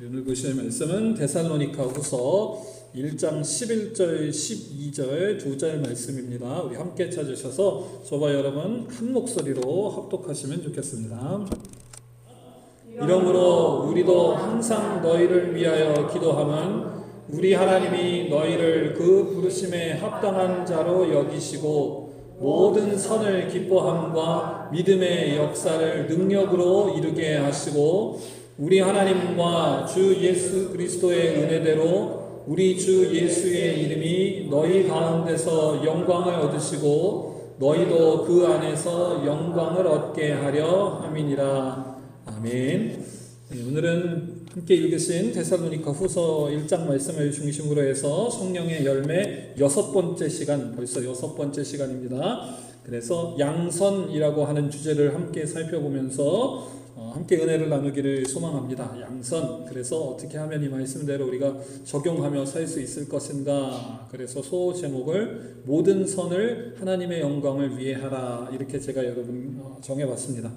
오늘 보실 말씀은 데살로니가 후서 1장 11절 12절 두 절 말씀입니다. 우리 함께 찾으셔서 저와 여러분 한 목소리로 합독하시면 좋겠습니다. 이러므로 우리도 항상 너희를 위하여 기도함은 우리 하나님이 너희를 그 부르심에 합당한 자로 여기시고 모든 선을 기뻐함과 믿음의 역사를 능력으로 이루게 하시고 우리 하나님과 주 예수 그리스도의 은혜대로 우리 주 예수의 이름이 너희 가운데서 영광을 얻으시고 너희도 그 안에서 영광을 얻게 하려 함이니라. 아멘. 오늘은 함께 읽으신 데살로니가 후서 1장 말씀을 중심으로 해서 성령의 열매 6번째 시간, 벌써 6번째 시간입니다. 그래서 양선이라고 하는 주제를 함께 살펴보면서 함께 은혜를 나누기를 소망합니다. 양선, 그래서 어떻게 하면 이 말씀대로 우리가 적용하며 살 수 있을 것인가. 그래서 소 제목을 모든 선을 하나님의 영광을 위해 하라, 이렇게 제가 여러분 정해봤습니다.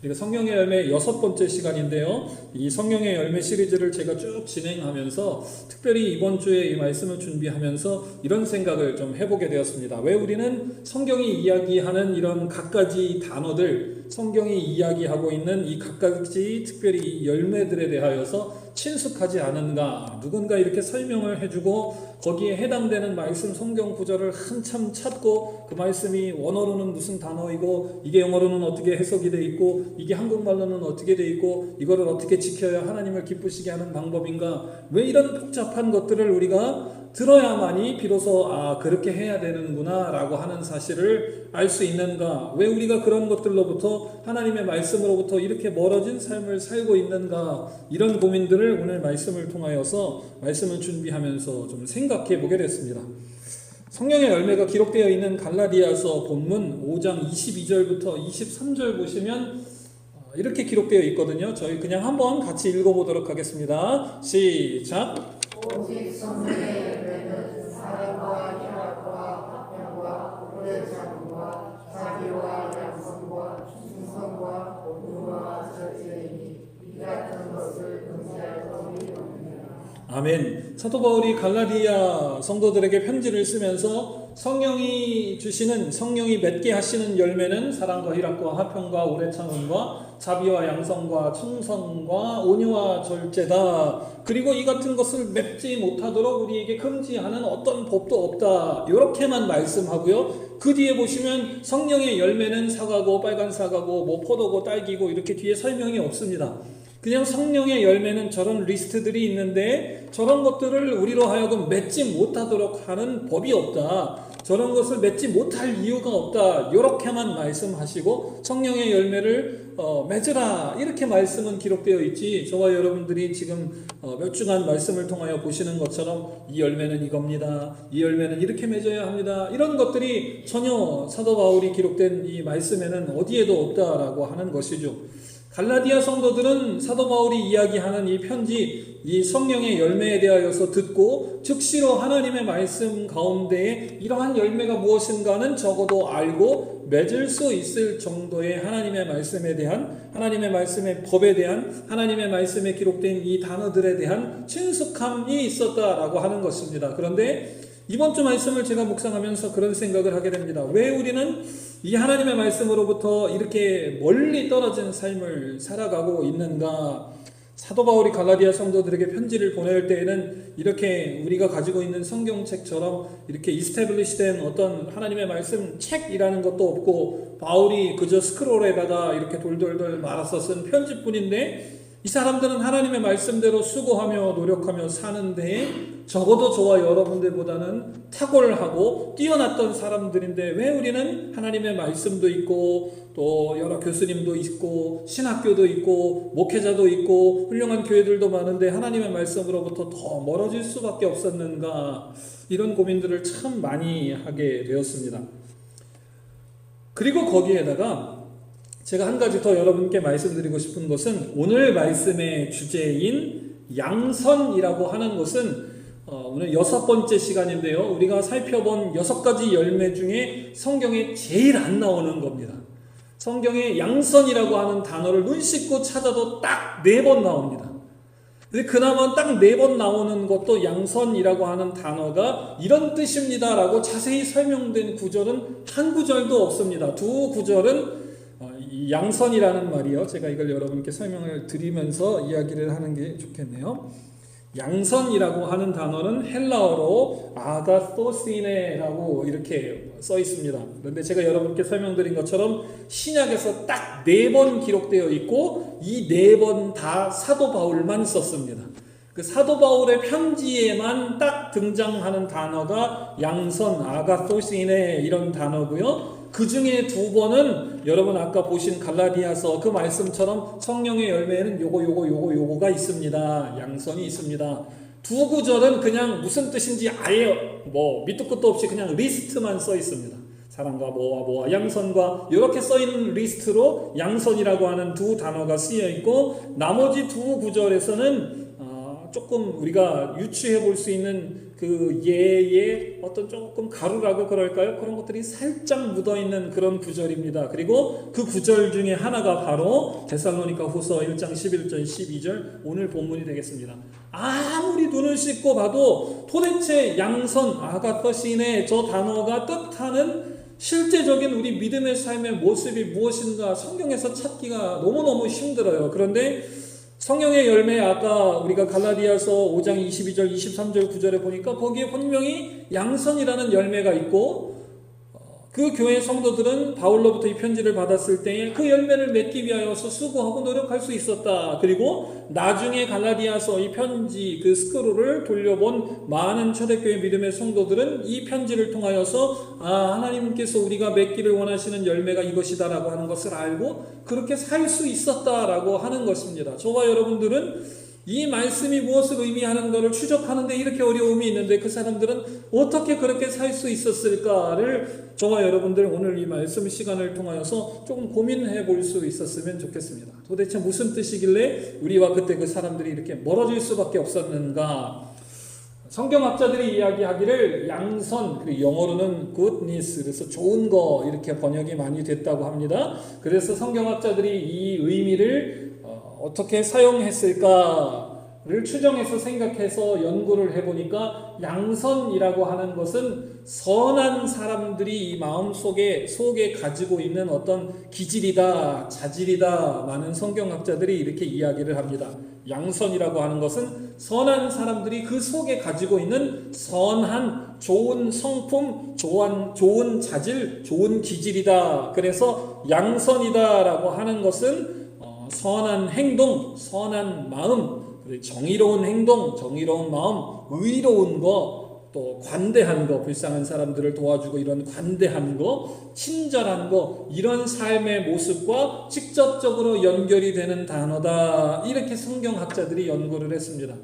이거 성령의 열매 6번째 시간인데요, 이 성령의 열매 시리즈를 제가 쭉 진행하면서 특별히 이번 주에 이 말씀을 준비하면서 이런 생각을 좀 해보게 되었습니다. 왜 우리는 성경이 이야기하는 이런 갖가지 단어들, 성경이 이야기하고 있는 이 갖가지 특별히 열매들에 대하여서 친숙하지 않은가? 누군가 이렇게 설명을 해주고 거기에 해당되는 말씀 성경 구절을 한참 찾고 그 말씀이 원어로는 무슨 단어이고 이게 영어로는 어떻게 해석이 돼 있고 이게 한국말로는 어떻게 돼 있고 이거를 어떻게 지켜야 하나님을 기쁘시게 하는 방법인가? 왜 이런 복잡한 것들을 우리가 들어야만이 비로소 그렇게 해야 되는구나 라고 하는 사실을 알 수 있는가? 왜 우리가 그런 것들로부터 하나님의 말씀으로부터 이렇게 멀어진 삶을 살고 있는가? 이런 고민들을 오늘 말씀을 통하여서 말씀을 준비하면서 좀 생각해 보게 됐습니다. 성령의 열매가 기록되어 있는 갈라디아서 본문 5장 22절부터 23절 보시면 이렇게 기록되어 있거든요. 저희 그냥 한번 같이 읽어보도록 하겠습니다. 시작! 오직 성령의 열매는 사랑과 희락과 화평과 오래 참음과 자비와 양선과 충성과 온유와 절제이니 이 같은 것을 금지할 법이 없느니라. 아멘. 사도 바울이 갈라디아 성도들에게 편지를 쓰면서 성령이 주시는, 성령이 맺게 하시는 열매는 사랑과 희락과 화평과 오래 참음과 자비와 양성과 충성과 온유와 절제다. 그리고 이 같은 것을 맺지 못하도록 우리에게 금지하는 어떤 법도 없다. 이렇게만 말씀하고요. 그 뒤에 보시면 성령의 열매는 사과고 빨간 사과고 뭐 포도고 딸기고 이렇게 뒤에 설명이 없습니다. 그냥 성령의 열매는 저런 리스트들이 있는데 저런 것들을 우리로 하여금 맺지 못하도록 하는 법이 없다. 저런 것을 맺지 못할 이유가 없다. 이렇게만 말씀하시고 성령의 열매를 맺으라, 이렇게 말씀은 기록되어 있지, 저와 여러분들이 지금 몇 주간 말씀을 통하여 보시는 것처럼 이 열매는 이겁니다, 이 열매는 이렇게 맺어야 합니다, 이런 것들이 전혀 사도 바울이 기록된 이 말씀에는 어디에도 없다라고 하는 것이죠. 갈라디아 성도들은 사도 바울이 이야기하는 이 편지, 이 성령의 열매에 대하여서 듣고 즉시로 하나님의 말씀 가운데에 이러한 열매가 무엇인가는 적어도 알고 맺을 수 있을 정도의 하나님의 말씀에 대한, 하나님의 말씀의 법에 대한, 하나님의 말씀에 기록된 이 단어들에 대한 친숙함이 있었다라고 하는 것입니다. 그런데 이번 주 말씀을 제가 묵상하면서 그런 생각을 하게 됩니다. 왜 우리는 이 하나님의 말씀으로부터 이렇게 멀리 떨어진 삶을 살아가고 있는가? 사도 바울이 갈라디아 성도들에게 편지를 보낼 때에는 이렇게 우리가 가지고 있는 성경책처럼 이렇게 이스태블리시된 어떤 하나님의 말씀 책이라는 것도 없고 바울이 그저 스크롤에다가 이렇게 돌돌돌 말아서 쓴 편지뿐인데 이 사람들은 하나님의 말씀대로 수고하며 노력하며 사는데 적어도 저와 여러분들보다는 탁월하고 뛰어났던 사람들인데 왜 우리는 하나님의 말씀도 있고 또 여러 교수님도 있고 신학교도 있고 목회자도 있고 훌륭한 교회들도 많은데 하나님의 말씀으로부터 더 멀어질 수밖에 없었는가? 이런 고민들을 참 많이 하게 되었습니다. 그리고 거기에다가 제가 한 가지 더 여러분께 말씀드리고 싶은 것은 오늘 말씀의 주제인 양선이라고 하는 것은 오늘 6번째 시간인데요. 우리가 살펴본 6가지 열매 중에 성경에 제일 안 나오는 겁니다. 성경에 양선이라고 하는 단어를 눈 씻고 찾아도 딱 4번 나옵니다. 근데 그나마 딱 4번 나오는 것도 양선이라고 하는 단어가 이런 뜻입니다라고 자세히 설명된 구절은 한 구절도 없습니다. 두 구절은 이 양선이라는 말이요. 제가 이걸 여러분께 설명을 드리면서 이야기를 하는 게 좋겠네요. 양선이라고 하는 단어는 헬라어로 아가토시네라고 이렇게 써 있습니다. 그런데 제가 여러분께 설명드린 것처럼 신약에서 딱 4번 기록되어 있고 이 4번 다 사도 바울만 썼습니다. 그 사도 바울의 편지에만 딱 등장하는 단어가 양선, 아가토시네 이런 단어고요. 그 중에 2번은 여러분 아까 보신 갈라디아서 그 말씀처럼 성령의 열매에는 요거가 있습니다. 양선이 있습니다. 두 구절은 그냥 무슨 뜻인지 아예 밑도 끝도 없이 그냥 리스트만 써 있습니다. 사랑과 뭐와 양선과 이렇게 써 있는 리스트로 양선이라고 하는 두 단어가 쓰여 있고 나머지 두 구절에서는 조금 우리가 유추해 볼 수 있는 그 예의 어떤 조금 가루라고 그럴까요? 그런 것들이 살짝 묻어 있는 그런 구절입니다. 그리고 그 구절 중에 하나가 바로 데살로니가 후서 1장 11절 12절 오늘 본문이 되겠습니다. 아무리 눈을 씻고 봐도 도대체 양선 아가토시네 저 단어가 뜻하는 실제적인 우리 믿음의 삶의 모습이 무엇인가 성경에서 찾기가 너무너무 힘들어요. 그런데 성령의 열매 아까 우리가 갈라디아서 5장 22절 23절 9절에 보니까 거기에 분명히 양선이라는 열매가 있고 그 교회 성도들은 바울로부터 이 편지를 받았을 때에 그 열매를 맺기 위하여서 수고하고 노력할 수 있었다. 그리고 나중에 갈라디아서 이 편지 그 스크롤을 돌려본 많은 초대교회 믿음의 성도들은 이 편지를 통하여서 하나님께서 우리가 맺기를 원하시는 열매가 이것이다라고 하는 것을 알고 그렇게 살 수 있었다라고 하는 것입니다. 저와 여러분들은 이 말씀이 무엇을 의미하는 것을 추적하는데 이렇게 어려움이 있는데 그 사람들은 어떻게 그렇게 살 수 있었을까를 저와 여러분들 오늘 이 말씀 시간을 통하여서 조금 고민해 볼 수 있었으면 좋겠습니다. 도대체 무슨 뜻이길래 우리와 그때 그 사람들이 이렇게 멀어질 수밖에 없었는가? 성경학자들이 이야기하기를 양선, 그리고 영어로는 goodness, 그래서 좋은 거 이렇게 번역이 많이 됐다고 합니다. 그래서 성경학자들이 이 의미를 어떻게 사용했을까를 추정해서 생각해서 연구를 해보니까 양선이라고 하는 것은 선한 사람들이 이 마음속에 속에 가지고 있는 어떤 기질이다, 자질이다 많은 성경학자들이 이렇게 이야기를 합니다. 양선이라고 하는 것은 선한 사람들이 그 속에 가지고 있는 선한 좋은 성품, 좋은 자질, 좋은 기질이다. 그래서 양선이다라고 하는 것은 선한 행동, 선한 마음, 정의로운 행동, 정의로운 마음, 의로운 거, 또 관대한 거, 불쌍한 사람들을 도와주고 이런 관대한 거, 친절한 거, 이런 삶의 모습과 직접적으로 연결이 되는 단어다. 이렇게 성경학자들이 연구를 했습니다.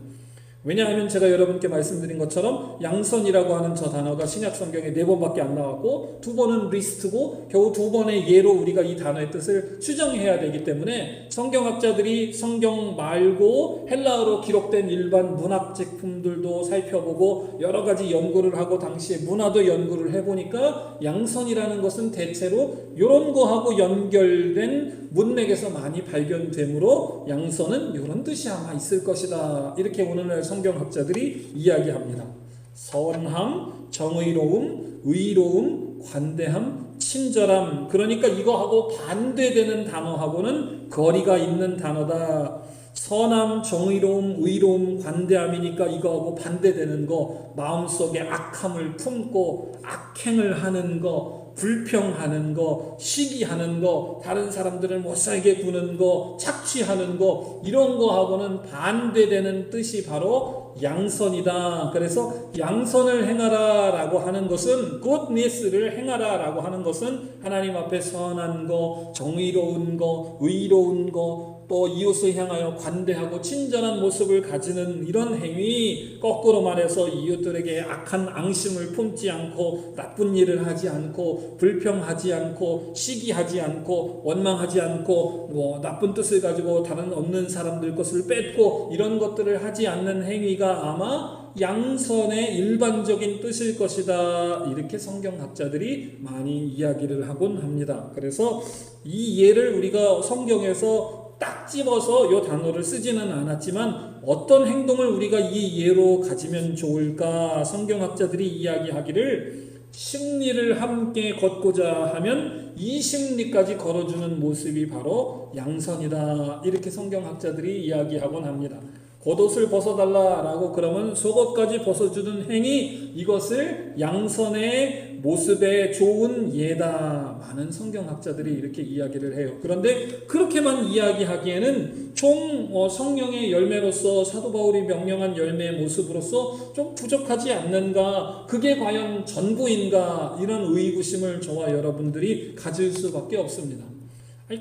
왜냐하면 제가 여러분께 말씀드린 것처럼 양선이라고 하는 저 단어가 신약 성경에 4번밖에 안 나왔고 2번은 리스트고 겨우 2번의 예로 우리가 이 단어의 뜻을 추정해야 되기 때문에 성경학자들이 성경 말고 헬라어로 기록된 일반 문학 제품들도 살펴보고 여러 가지 연구를 하고 당시에 문화도 연구를 해보니까 양선이라는 것은 대체로 이런 거하고 연결된 문맥에서 많이 발견되므로 양선은 이런 뜻이 아마 있을 것이다. 이렇게 오늘날 성경학자들이 이야기합니다. 선함, 정의로움, 의로움, 관대함, 친절함. 그러니까 이거하고 반대되는 단어하고는 거리가 있는 단어다. 선함, 정의로움, 의로움, 관대함이니까 이거하고 반대되는 거, 마음속에 악함을 품고 악행을 하는 거, 불평하는 거, 시기하는 거, 다른 사람들을 못살게 구는 거, 착취하는 거, 이런 거하고는 반대되는 뜻이 바로 양선이다. 그래서 양선을 행하라 라고 하는 것은 goodness를 행하라 라고 하는 것은 하나님 앞에 선한 거, 정의로운 거, 의로운 거, 또 이웃을 향하여 관대하고 친절한 모습을 가지는 이런 행위, 거꾸로 말해서 이웃들에게 악한 앙심을 품지 않고 나쁜 일을 하지 않고 불평하지 않고 시기하지 않고 원망하지 않고 나쁜 뜻을 가지고 다른 없는 사람들 것을 뺏고 이런 것들을 하지 않는 행위가 아마 양선의 일반적인 뜻일 것이다. 이렇게 성경학자들이 많이 이야기를 하곤 합니다. 그래서 이 예를 우리가 성경에서 딱 집어서 이 단어를 쓰지는 않았지만 어떤 행동을 우리가 이 예로 가지면 좋을까? 성경학자들이 이야기하기를 십리를 함께 걷고자 하면 20리까지 걸어주는 모습이 바로 양선이다. 이렇게 성경학자들이 이야기하곤 합니다. 겉옷을 벗어달라라고 그러면 속옷까지 벗어주는 행위, 이것을 양선의 모습에 좋은 예다. 많은 성경학자들이 이렇게 이야기를 해요. 그런데 그렇게만 이야기하기에는 성령의 열매로서 사도 바울이 명령한 열매의 모습으로서 좀 부족하지 않는가, 그게 과연 전부인가, 이런 의구심을 저와 여러분들이 가질 수밖에 없습니다.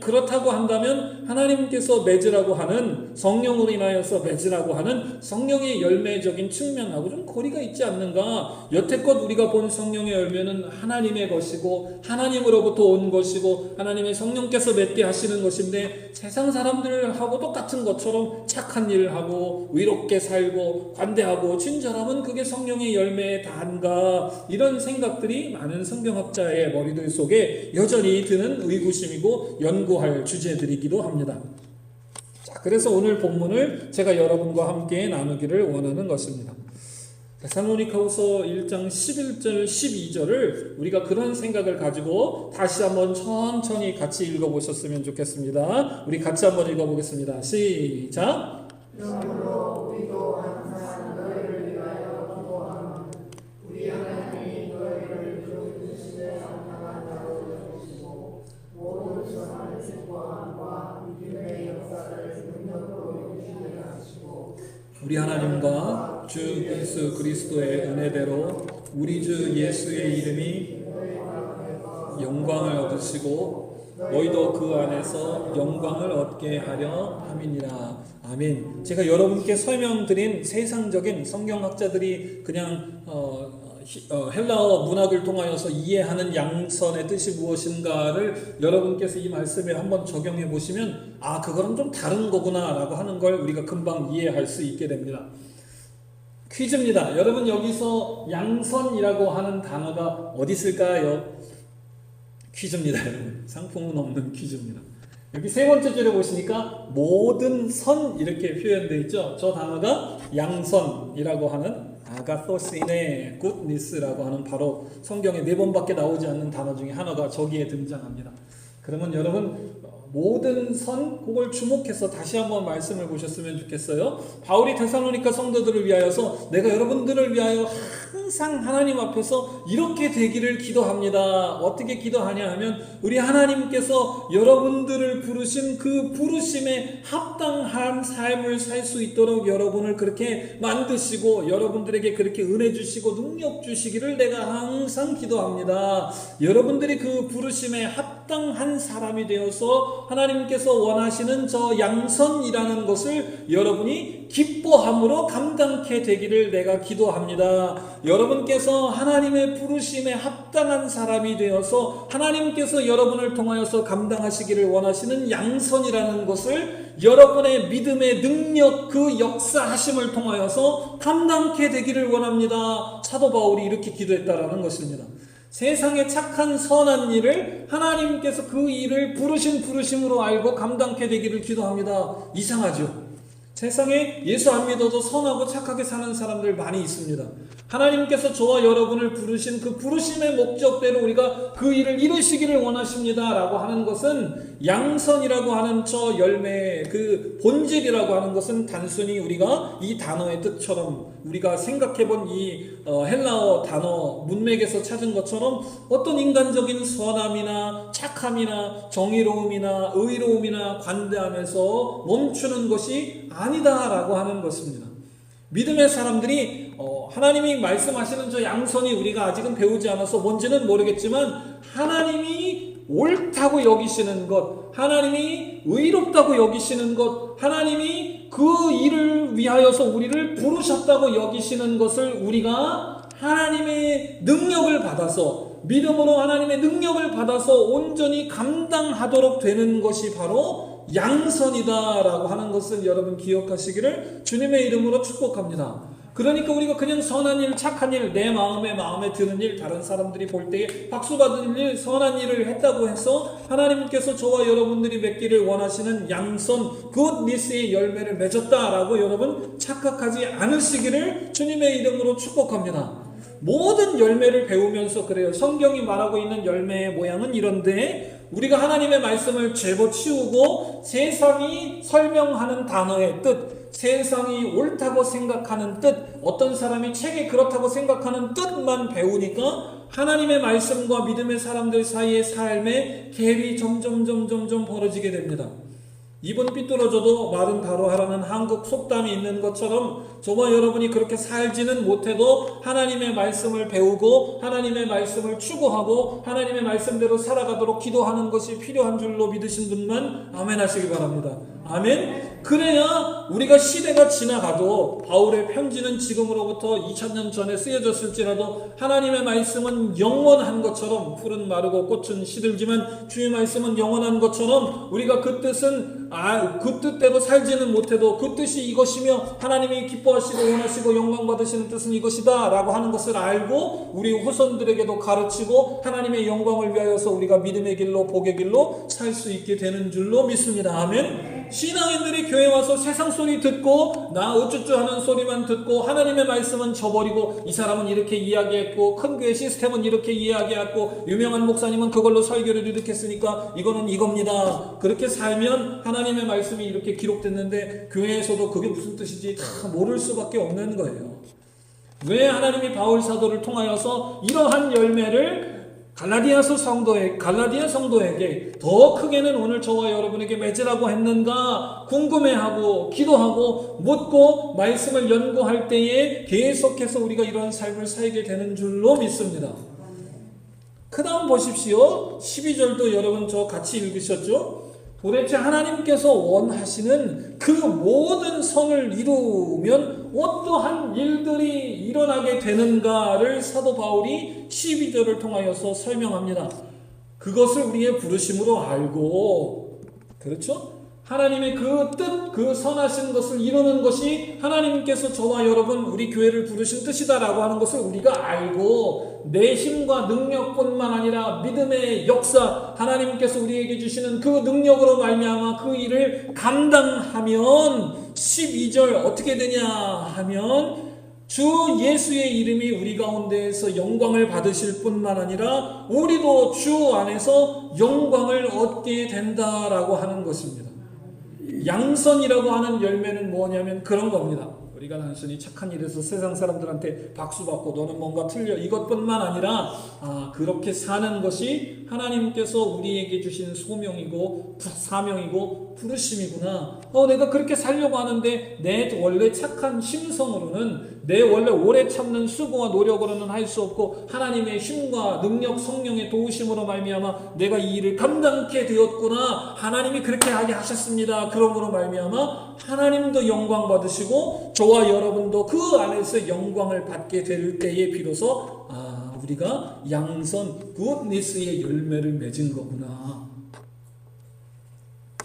그렇다고 한다면 하나님께서 맺으라고 하는, 성령으로 인하여서 맺으라고 하는 성령의 열매적인 측면하고 좀 거리가 있지 않는가? 여태껏 우리가 본 성령의 열매는 하나님의 것이고 하나님으로부터 온 것이고 하나님의 성령께서 맺게 하시는 것인데, 세상 사람들하고 똑같은 것처럼 착한 일을 하고 의롭게 살고 관대하고 친절하면 그게 성령의 열매의 단가, 이런 생각들이 많은 성경학자의 머리들 속에 여전히 드는 의구심이고 연구할 주제들이기도 합니다. 자, 그래서 오늘 본문을 제가 여러분과 함께 나누기를 원하는 것입니다. 데살로니가후서 1장 11절 12절을 우리가 그런 생각을 가지고 다시 한번 천천히 같이 읽어보셨으면 좋겠습니다. 우리 같이 한번 읽어보겠습니다. 시작. 그러므로 우리도 항상 너희를 위하여 기도하면 우리 하나님이 너희를 그 뜻에 합당한 자로 여기시고 모든 선한 축복함과 믿음의 역사를 능력으로 이루게 하시고, 우리 하나님과 주 예수 그리스도의 은혜대로 우리 주 예수의 이름이 영광을 얻으시고 너희도 그 안에서 영광을 얻게 하려 함이니라. 아멘. 제가 여러분께 설명드린 세상적인 성경학자들이 그냥 헬라어 문학을 통하여서 이해하는 양선의 뜻이 무엇인가를 여러분께서 이 말씀에 한번 적용해 보시면, 아, 그거는 좀 다른 거구나 라고 하는 걸 우리가 금방 이해할 수 있게 됩니다. 퀴즈입니다. 여러분, 여기서 양선이라고 하는 단어가 어디 있을까요? 퀴즈입니다. 여러분, 상품은 없는 퀴즈입니다. 여기 세 번째 줄에 보시니까 모든 선 이렇게 표현되어 있죠. 저 단어가 양선이라고 하는 아가토시네 굿니스라고 하는 바로 성경에 4번밖에 나오지 않는 단어 중에 하나가 저기에 등장합니다. 그러면 여러분, 모든 선, 그걸 주목해서 다시 한번 말씀을 보셨으면 좋겠어요. 바울이 데살로니가 성도들을 위하여서 내가 여러분들을 위하여 항상 하나님 앞에서 이렇게 되기를 기도합니다. 어떻게 기도하냐 하면, 우리 하나님께서 여러분들을 부르신 그 부르심에 합당한 삶을 살 수 있도록 여러분을 그렇게 만드시고 여러분들에게 그렇게 은혜 주시고 능력 주시기를 내가 항상 기도합니다. 여러분들이 그 부르심에 합당한 사람이 되어서 하나님께서 원하시는 저 양선이라는 것을 여러분이 기뻐함으로 감당케 되기를 내가 기도합니다. 여러분께서 하나님의 부르심에 합당한 사람이 되어서 하나님께서 여러분을 통하여서 감당하시기를 원하시는 양선이라는 것을 여러분의 믿음의 능력, 그 역사하심을 통하여서 감당케 되기를 원합니다. 사도 바울이 이렇게 기도했다라는 것입니다. 세상의 착한 선한 일을 하나님께서 그 일을 부르신 부르심으로 알고 감당케 되기를 기도합니다. 이상하죠? 세상에 예수 안 믿어도 선하고 착하게 사는 사람들 많이 있습니다. 하나님께서 저와 여러분을 부르신 그 부르심의 목적대로 우리가 그 일을 이루시기를 원하십니다 라고 하는 것은, 양선이라고 하는 저 열매의 그 본질이라고 하는 것은 단순히 우리가 이 단어의 뜻처럼 우리가 생각해본 이 헬라어 단어 문맥에서 찾은 것처럼 어떤 인간적인 선함이나 착함이나 정의로움이나 의로움이나 관대함에서 멈추는 것이 아니다라고 하는 것입니다. 믿음의 사람들이 하나님이 말씀하시는 저 양선이 우리가 아직은 배우지 않아서 뭔지는 모르겠지만, 하나님이 옳다고 여기시는 것, 하나님이 의롭다고 여기시는 것, 하나님이 그 일을 위하여서 우리를 부르셨다고 여기시는 것을 우리가 하나님의 능력을 받아서, 믿음으로 하나님의 능력을 받아서 온전히 감당하도록 되는 것이 바로 양선이다라고 하는 것을 여러분 기억하시기를 주님의 이름으로 축복합니다. 그러니까 우리가 그냥 선한 일, 착한 일, 내 마음에 드는 일, 다른 사람들이 볼 때에 박수 받을 일, 선한 일을 했다고 해서 하나님께서 저와 여러분들이 맺기를 원하시는 양선, 굿니스의 열매를 맺었다라고 여러분 착각하지 않으시기를 주님의 이름으로 축복합니다. 모든 열매를 배우면서 그래요. 성경이 말하고 있는 열매의 모양은 이런데, 우리가 하나님의 말씀을 집어치우고 세상이 설명하는 단어의 뜻, 세상이 옳다고 생각하는 뜻, 어떤 사람이 책에 그렇다고 생각하는 뜻만 배우니까 하나님의 말씀과 믿음의 사람들 사이의 삶에 갭이 점점 벌어지게 됩니다. 입은 삐뚤어져도 말은 바로 하라는 한국 속담이 있는 것처럼 저와 여러분이 그렇게 살지는 못해도 하나님의 말씀을 배우고 하나님의 말씀을 추구하고 하나님의 말씀대로 살아가도록 기도하는 것이 필요한 줄로 믿으신 분만 아멘 하시기 바랍니다. 아멘. 그래야 우리가 시대가 지나가도 바울의 편지는 지금으로부터 2000년 전에 쓰여졌을지라도 하나님의 말씀은 영원한 것처럼, 풀은 마르고 꽃은 시들지만 주의 말씀은 영원한 것처럼, 우리가 그 뜻은 그 뜻대로 살지는 못해도 그 뜻이 이것이며 하나님이 기뻐하시고 원하시고 영광 받으시는 뜻은 이것이다 라고 하는 것을 알고 우리 후손들에게도 가르치고 하나님의 영광을 위하여서 우리가 믿음의 길로 복의 길로 살 수 있게 되는 줄로 믿습니다. 아멘. 신앙인들이 교회 와서 세상 소리 듣고 나 어쩌쩌 하는 소리만 듣고 하나님의 말씀은 저버리고, 이 사람은 이렇게 이야기했고 큰 교회 시스템은 이렇게 이야기했고 유명한 목사님은 그걸로 설교를 이렇게 했으니까 이거는 이겁니다. 그렇게 살면 하나님의 말씀이 이렇게 기록됐는데 교회에서도 그게 무슨 뜻인지 다 모를 수밖에 없는 거예요. 왜 하나님이 바울 사도를 통하여서 이러한 열매를 갈라디아 성도에게 더 크게는 오늘 저와 여러분에게 맺으라고 했는가 궁금해하고 기도하고 묻고 말씀을 연구할 때에 계속해서 우리가 이런 삶을 살게 되는 줄로 믿습니다. 그 다음 보십시오. 12절도 여러분 저 같이 읽으셨죠? 도대체 하나님께서 원하시는 그 모든 선을 이루면 어떠한 일들이 일어나게 되는가를 사도 바울이 12절을 통하여서 설명합니다. 그것을 우리의 부르심으로 알고, 그렇죠? 하나님의 그 뜻, 그 선하신 것을 이루는 것이 하나님께서 저와 여러분 우리 교회를 부르신 뜻이다라고 하는 것을 우리가 알고, 내 힘과 능력뿐만 아니라 믿음의 역사, 하나님께서 우리에게 주시는 그 능력으로 말미암아 그 일을 감당하면 12절 어떻게 되냐 하면 주 예수의 이름이 우리 가운데에서 영광을 받으실 뿐만 아니라 우리도 주 안에서 영광을 얻게 된다라고 하는 것입니다. 양선이라고 하는 열매는 뭐냐면 그런 겁니다. 우리가 단순히 착한 일에서 세상 사람들한테 박수받고 너는 뭔가 틀려 이것뿐만 아니라 그렇게 사는 것이 하나님께서 우리에게 주신 소명이고 사명이고 부르심이구나. 내가 그렇게 살려고 하는데 내 원래 착한 심성으로는, 내 원래 오래 참는 수고와 노력으로는 할 수 없고 하나님의 힘과 능력 성령의 도우심으로 말미암아 내가 이 일을 감당케 되었구나. 하나님이 그렇게 하게 하셨습니다. 그러므로 말미암아 하나님도 영광 받으시고 저와 여러분도 그 안에서 영광을 받게 될 때에 비로소 우리가 양선 굿니스의 열매를 맺은 거구나.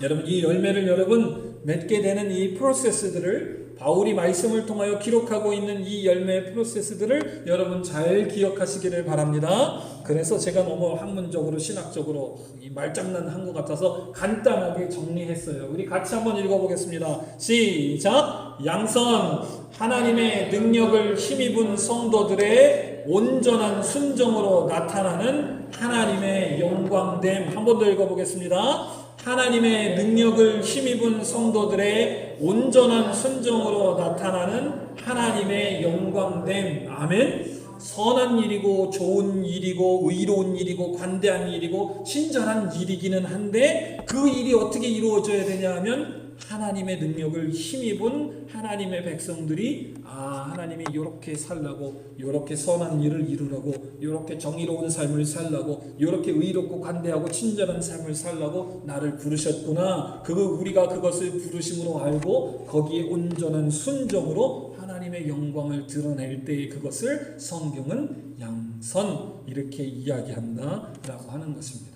여러분 이 열매를 여러분 맺게 되는 이 프로세스들을, 바울이 말씀을 통하여 기록하고 있는 이 열매의 프로세스들을 여러분 잘 기억하시기를 바랍니다. 그래서 제가 너무 학문적으로 신학적으로 이 말장난 한 것 같아서 간단하게 정리했어요. 우리 같이 한번 읽어보겠습니다. 시작! 양선, 하나님의 능력을 힘입은 성도들의 온전한 순종으로 나타나는 하나님의 영광됨. 한 번 더 읽어보겠습니다. 하나님의 능력을 힘입은 성도들의 온전한 순종으로 나타나는 하나님의 영광됨. 아멘. 선한 일이고 좋은 일이고 의로운 일이고 관대한 일이고 친절한 일이기는 한데 그 일이 어떻게 이루어져야 되냐 하면 하나님의 능력을 힘입은 하나님의 백성들이 하나님이 이렇게 살라고, 이렇게 선한 일을 이루라고, 이렇게 정의로운 삶을 살라고, 이렇게 의롭고 관대하고 친절한 삶을 살라고 나를 부르셨구나. 우리가 그것을 부르심으로 알고 거기에 온전한 순종으로 하나님의 영광을 드러낼 때에 그것을 성경은 양선 이렇게 이야기한다라고 하는 것입니다.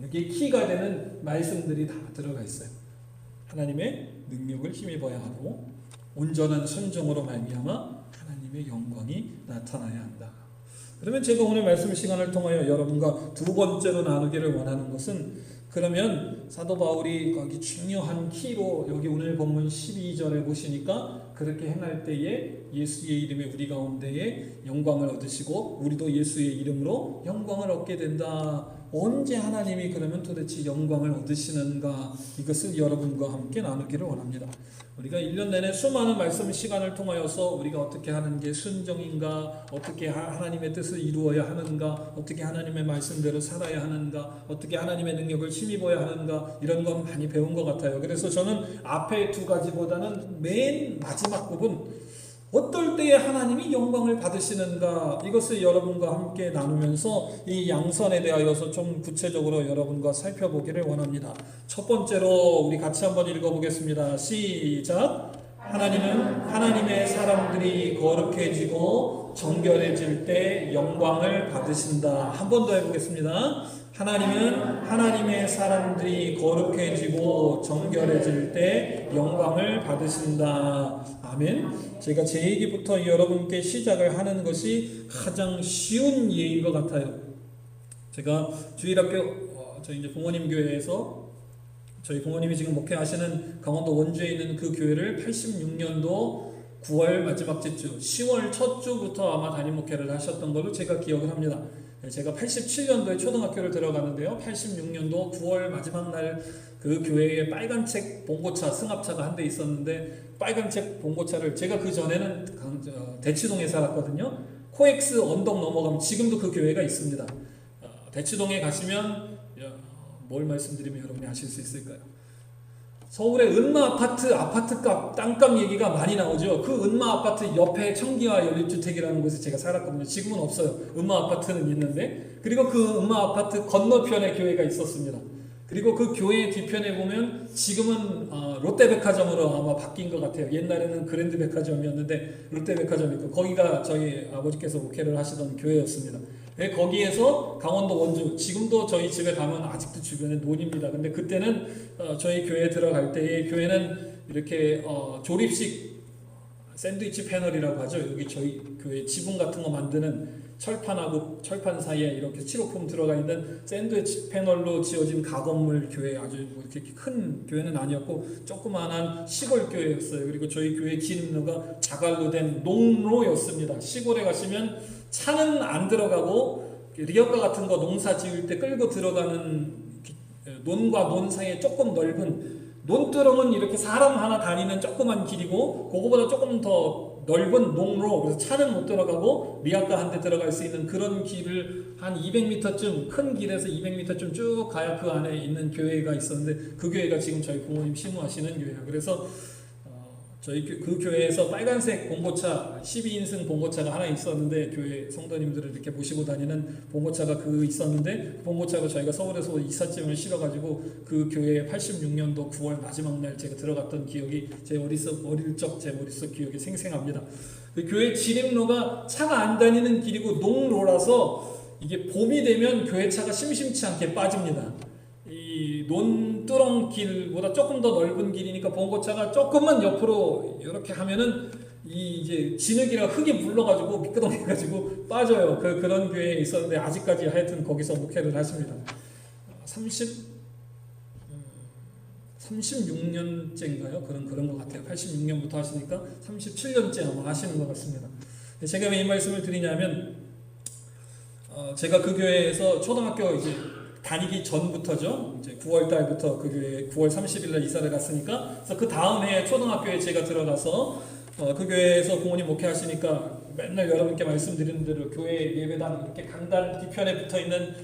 여기에 키가 되는 말씀들이 다 들어가 있어요. 하나님의 능력을 힘입어야 하고, 온전한 순종으로 말미암아 하나님의 영광이 나타나야 한다. 그러면 제가 오늘 말씀 시간을 통하여 여러분과 두 번째로 나누기를 원하는 것은, 그러면 사도 바울이 거기 중요한 키로 여기 오늘 본문 12절에 보시니까 그렇게 행할 때에 예수의 이름에 우리 가운데에 영광을 얻으시고 우리도 예수의 이름으로 영광을 얻게 된다. 언제 하나님이 그러면 도대체 영광을 얻으시는가, 이것을 여러분과 함께 나누기를 원합니다. 우리가 1년 내내 수많은 말씀 시간을 통하여서 우리가 어떻게 하는 게 순종인가, 어떻게 하나님의 뜻을 이루어야 하는가, 어떻게 하나님의 말씀대로 살아야 하는가, 어떻게 하나님의 능력을 힘입어야 하는가, 이런 건 많이 배운 것 같아요. 그래서 저는 앞에 두 가지보다는 맨 마지막 부분, 어떨 때에 하나님이 영광을 받으시는가, 이것을 여러분과 함께 나누면서 이 양선에 대하여서 좀 구체적으로 여러분과 살펴보기를 원합니다. 첫 번째로 우리 같이 한번 읽어보겠습니다. 시작. 하나님은 하나님의 사람들이 거룩해지고 정결해질 때 영광을 받으신다. 한 번 더 해보겠습니다. 하나님은 하나님의 사람들이 거룩해지고 정결해질 때 영광을 받으신다. 아멘. 제가 제 얘기부터 여러분께 시작을 하는 것이 가장 쉬운 예인 것 같아요. 제가 주일학교 저희 이제 부모님 교회에서 저희 부모님이 지금 목회하시는 강원도 원주에 있는 그 교회를 86년도 9월 마지막 주, 10월 첫 주부터 아마 담임 목회를 하셨던 걸로 제가 기억을 합니다. 제가 87년도에 초등학교를 들어갔는데요. 86년도 9월 마지막 날 그 교회에 빨간책 봉고차 승합차가 한 대 있었는데, 빨간책 봉고차를, 제가 그 전에는 대치동에 살았거든요. 코엑스 언덕 넘어가면 지금도 그 교회가 있습니다. 대치동에 가시면 뭘 말씀드리면 여러분이 아실 수 있을까요? 서울의 은마 아파트값, 땅값 얘기가 많이 나오죠. 그 은마 아파트 옆에 청기화 연립주택이라는 곳에 제가 살았거든요. 지금은 없어요. 은마 아파트는 있는데, 그리고 그 은마 아파트 건너편에 교회가 있었습니다. 그리고 그 교회 뒤편에 보면 지금은 롯데백화점으로 아마 바뀐 것 같아요. 옛날에는 그랜드백화점이었는데 롯데백화점이 있고, 거기가 저희 아버지께서 목회를 하시던 교회였습니다. 거기에서 강원도 원주, 지금도 저희 집에 가면 아직도 주변에 논입니다. 근데 그때는 저희 교회에 들어갈 때에 교회는 이렇게 조립식 샌드위치 패널이라고 하죠. 여기 저희 교회 지붕 같은 거 만드는 철판하고 철판 사이에 이렇게 styrofoam 들어가 있는 샌드위치 패널로 지어진 가건물 교회, 아주 이렇게 큰 교회는 아니었고 조그마한 시골 교회였어요. 그리고 저희 교회 진입로가 자갈로 된 농로였습니다. 시골에 가시면 차는 안 들어가고 리어카 같은 거 농사 지을 때 끌고 들어가는 논과 논 사이에 조금 넓은 논두렁은 이렇게 사람 하나 다니는 조그만 길이고, 그거보다 조금 더 넓은 농로, 그래서 차는 못 들어가고 리아카 한 대 들어갈 수 있는 그런 길을 한 200m쯤, 큰 길에서 200m쯤 쭉 가야 그 안에 있는 교회가 있었는데, 그 교회가 지금 저희 부모님 시무하시는 교회예요. 그래서 저희 그 교회에서 빨간색 봉고차 12인승 봉고차가 하나 있었는데, 교회 성도님들을 이렇게 모시고 다니는 봉고차가 있었는데, 봉고차가 저희가 서울에서 이삿짐을 실어가지고 그 교회에 86년도 9월 마지막 날 제가 들어갔던 기억이 어릴 적 제 머릿속 기억이 생생합니다. 그 교회 진입로가 차가 안 다니는 길이고 농로라서 이게 봄이 되면 교회 차가 심심치 않게 빠집니다. 이 논두렁 길보다 조금 더 넓은 길이니까 봉고차가 조금만 옆으로 이렇게 하면은 이제 진흙이랑 흙이 물러가지고 미끄덩해가지고 빠져요. 그런 교회에 있었는데 아직까지 하여튼 거기서 목회를 하십니다. 36년째인가요? 그런 것 같아요. 86년부터 하시니까 37년째 아마 하시는 것 같습니다. 제가 왜 이 말씀을 드리냐면, 제가 그 교회에서 초등학교 이제 다니기 전부터죠. 이제 9월 달부터 그 교회 9월 30일 날 이사를 갔으니까, 그래서 그 다음 해에 초등학교에 제가 들어가서 그 교회에서 부모님 목회하시니까 맨날 여러분께 말씀드리는 대로 교회 예배당 이렇게 강단 뒤편에 붙어 있는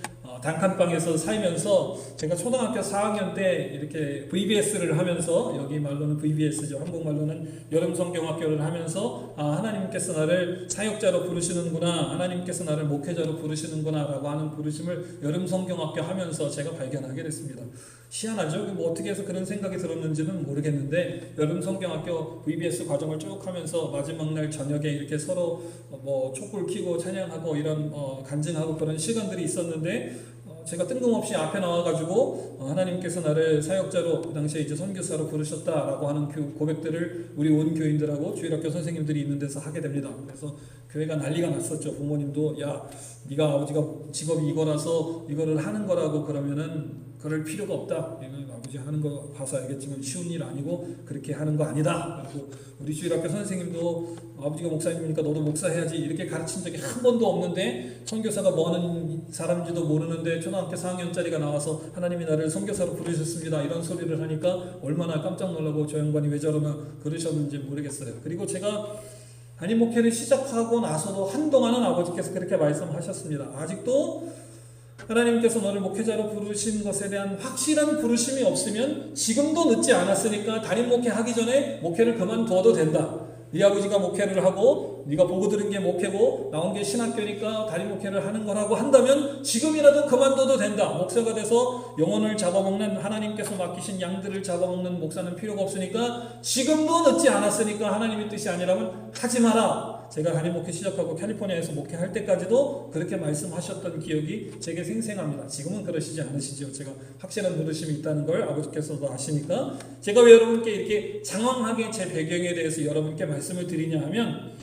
단칸방에서 살면서, 제가 초등학교 4학년 때 이렇게 VBS를 하면서, 여기 말로는 VBS죠. 한국말로는 여름 성경학교를 하면서, 하나님께서 나를 사역자로 부르시는구나, 하나님께서 나를 목회자로 부르시는구나 라고 하는 부르심을 여름 성경학교 하면서 제가 발견하게 됐습니다. 희한하죠? 뭐 어떻게 해서 그런 생각이 들었는지는 모르겠는데, 여름 성경학교 VBS 과정을 쭉 하면서 마지막 날 저녁에 이렇게 서로 뭐 촛불 켜고 찬양하고 이런 간증하고 그런 시간들이 있었는데, 제가 뜬금없이 앞에 나와가지고 하나님께서 나를 사역자로 그 당시에 이제 선교사로 부르셨다라고 하는 고백들을 우리 온 교인들하고 주일학교 선생님들이 있는 데서 하게 됩니다. 그래서 교회가 난리가 났었죠. 부모님도 야, 네가 아버지가 직업이 이거라서 이거를 하는 거라고 그러면은 그럴 필요가 없다. 이건 아버지 하는 거 봐서 알겠지만 쉬운 일 아니고 그렇게 하는 거 아니다. 그리고 우리 주일학교 선생님도 아버지가 목사님이니까 너도 목사해야지 이렇게 가르친 적이 한 번도 없는데 선교사가 뭐 하는 사람인지도 모르는데 초등학교 4학년짜리가 나와서 하나님이 나를 선교사로 부르셨습니다. 이런 소리를 하니까 얼마나 깜짝 놀라고 저 양반이 왜 저러면 그러셨는지 모르겠어요. 그리고 제가 한인 목회를 시작하고 나서도 한동안은 아버지께서 그렇게 말씀하셨습니다. 아직도 하나님께서 너를 목회자로 부르신 것에 대한 확실한 부르심이 없으면 지금도 늦지 않았으니까 단임 목회하기 전에 목회를 그만두어도 된다. 네 아버지가 목회를 하고 네가 보고 들은 게 목회고 나온 게 신학교니까 단임 목회를 하는 거라고 한다면 지금이라도 그만둬도 된다. 목사가 돼서 영혼을 잡아먹는 하나님께서 맡기신 양들을 잡아먹는 목사는 필요가 없으니까 지금도 늦지 않았으니까 하나님의 뜻이 아니라면 하지 마라. 제가 단임 목회 시작하고 캘리포니아에서 목회할 때까지도 그렇게 말씀하셨던 기억이 제게 생생합니다. 지금은 그러시지 않으시죠. 제가 확실한 부르심이 있다는 걸 아버지께서도 아시니까 제가 왜 여러분께 이렇게 장황하게 제 배경에 대해서 여러분께 말씀을 드리냐 하면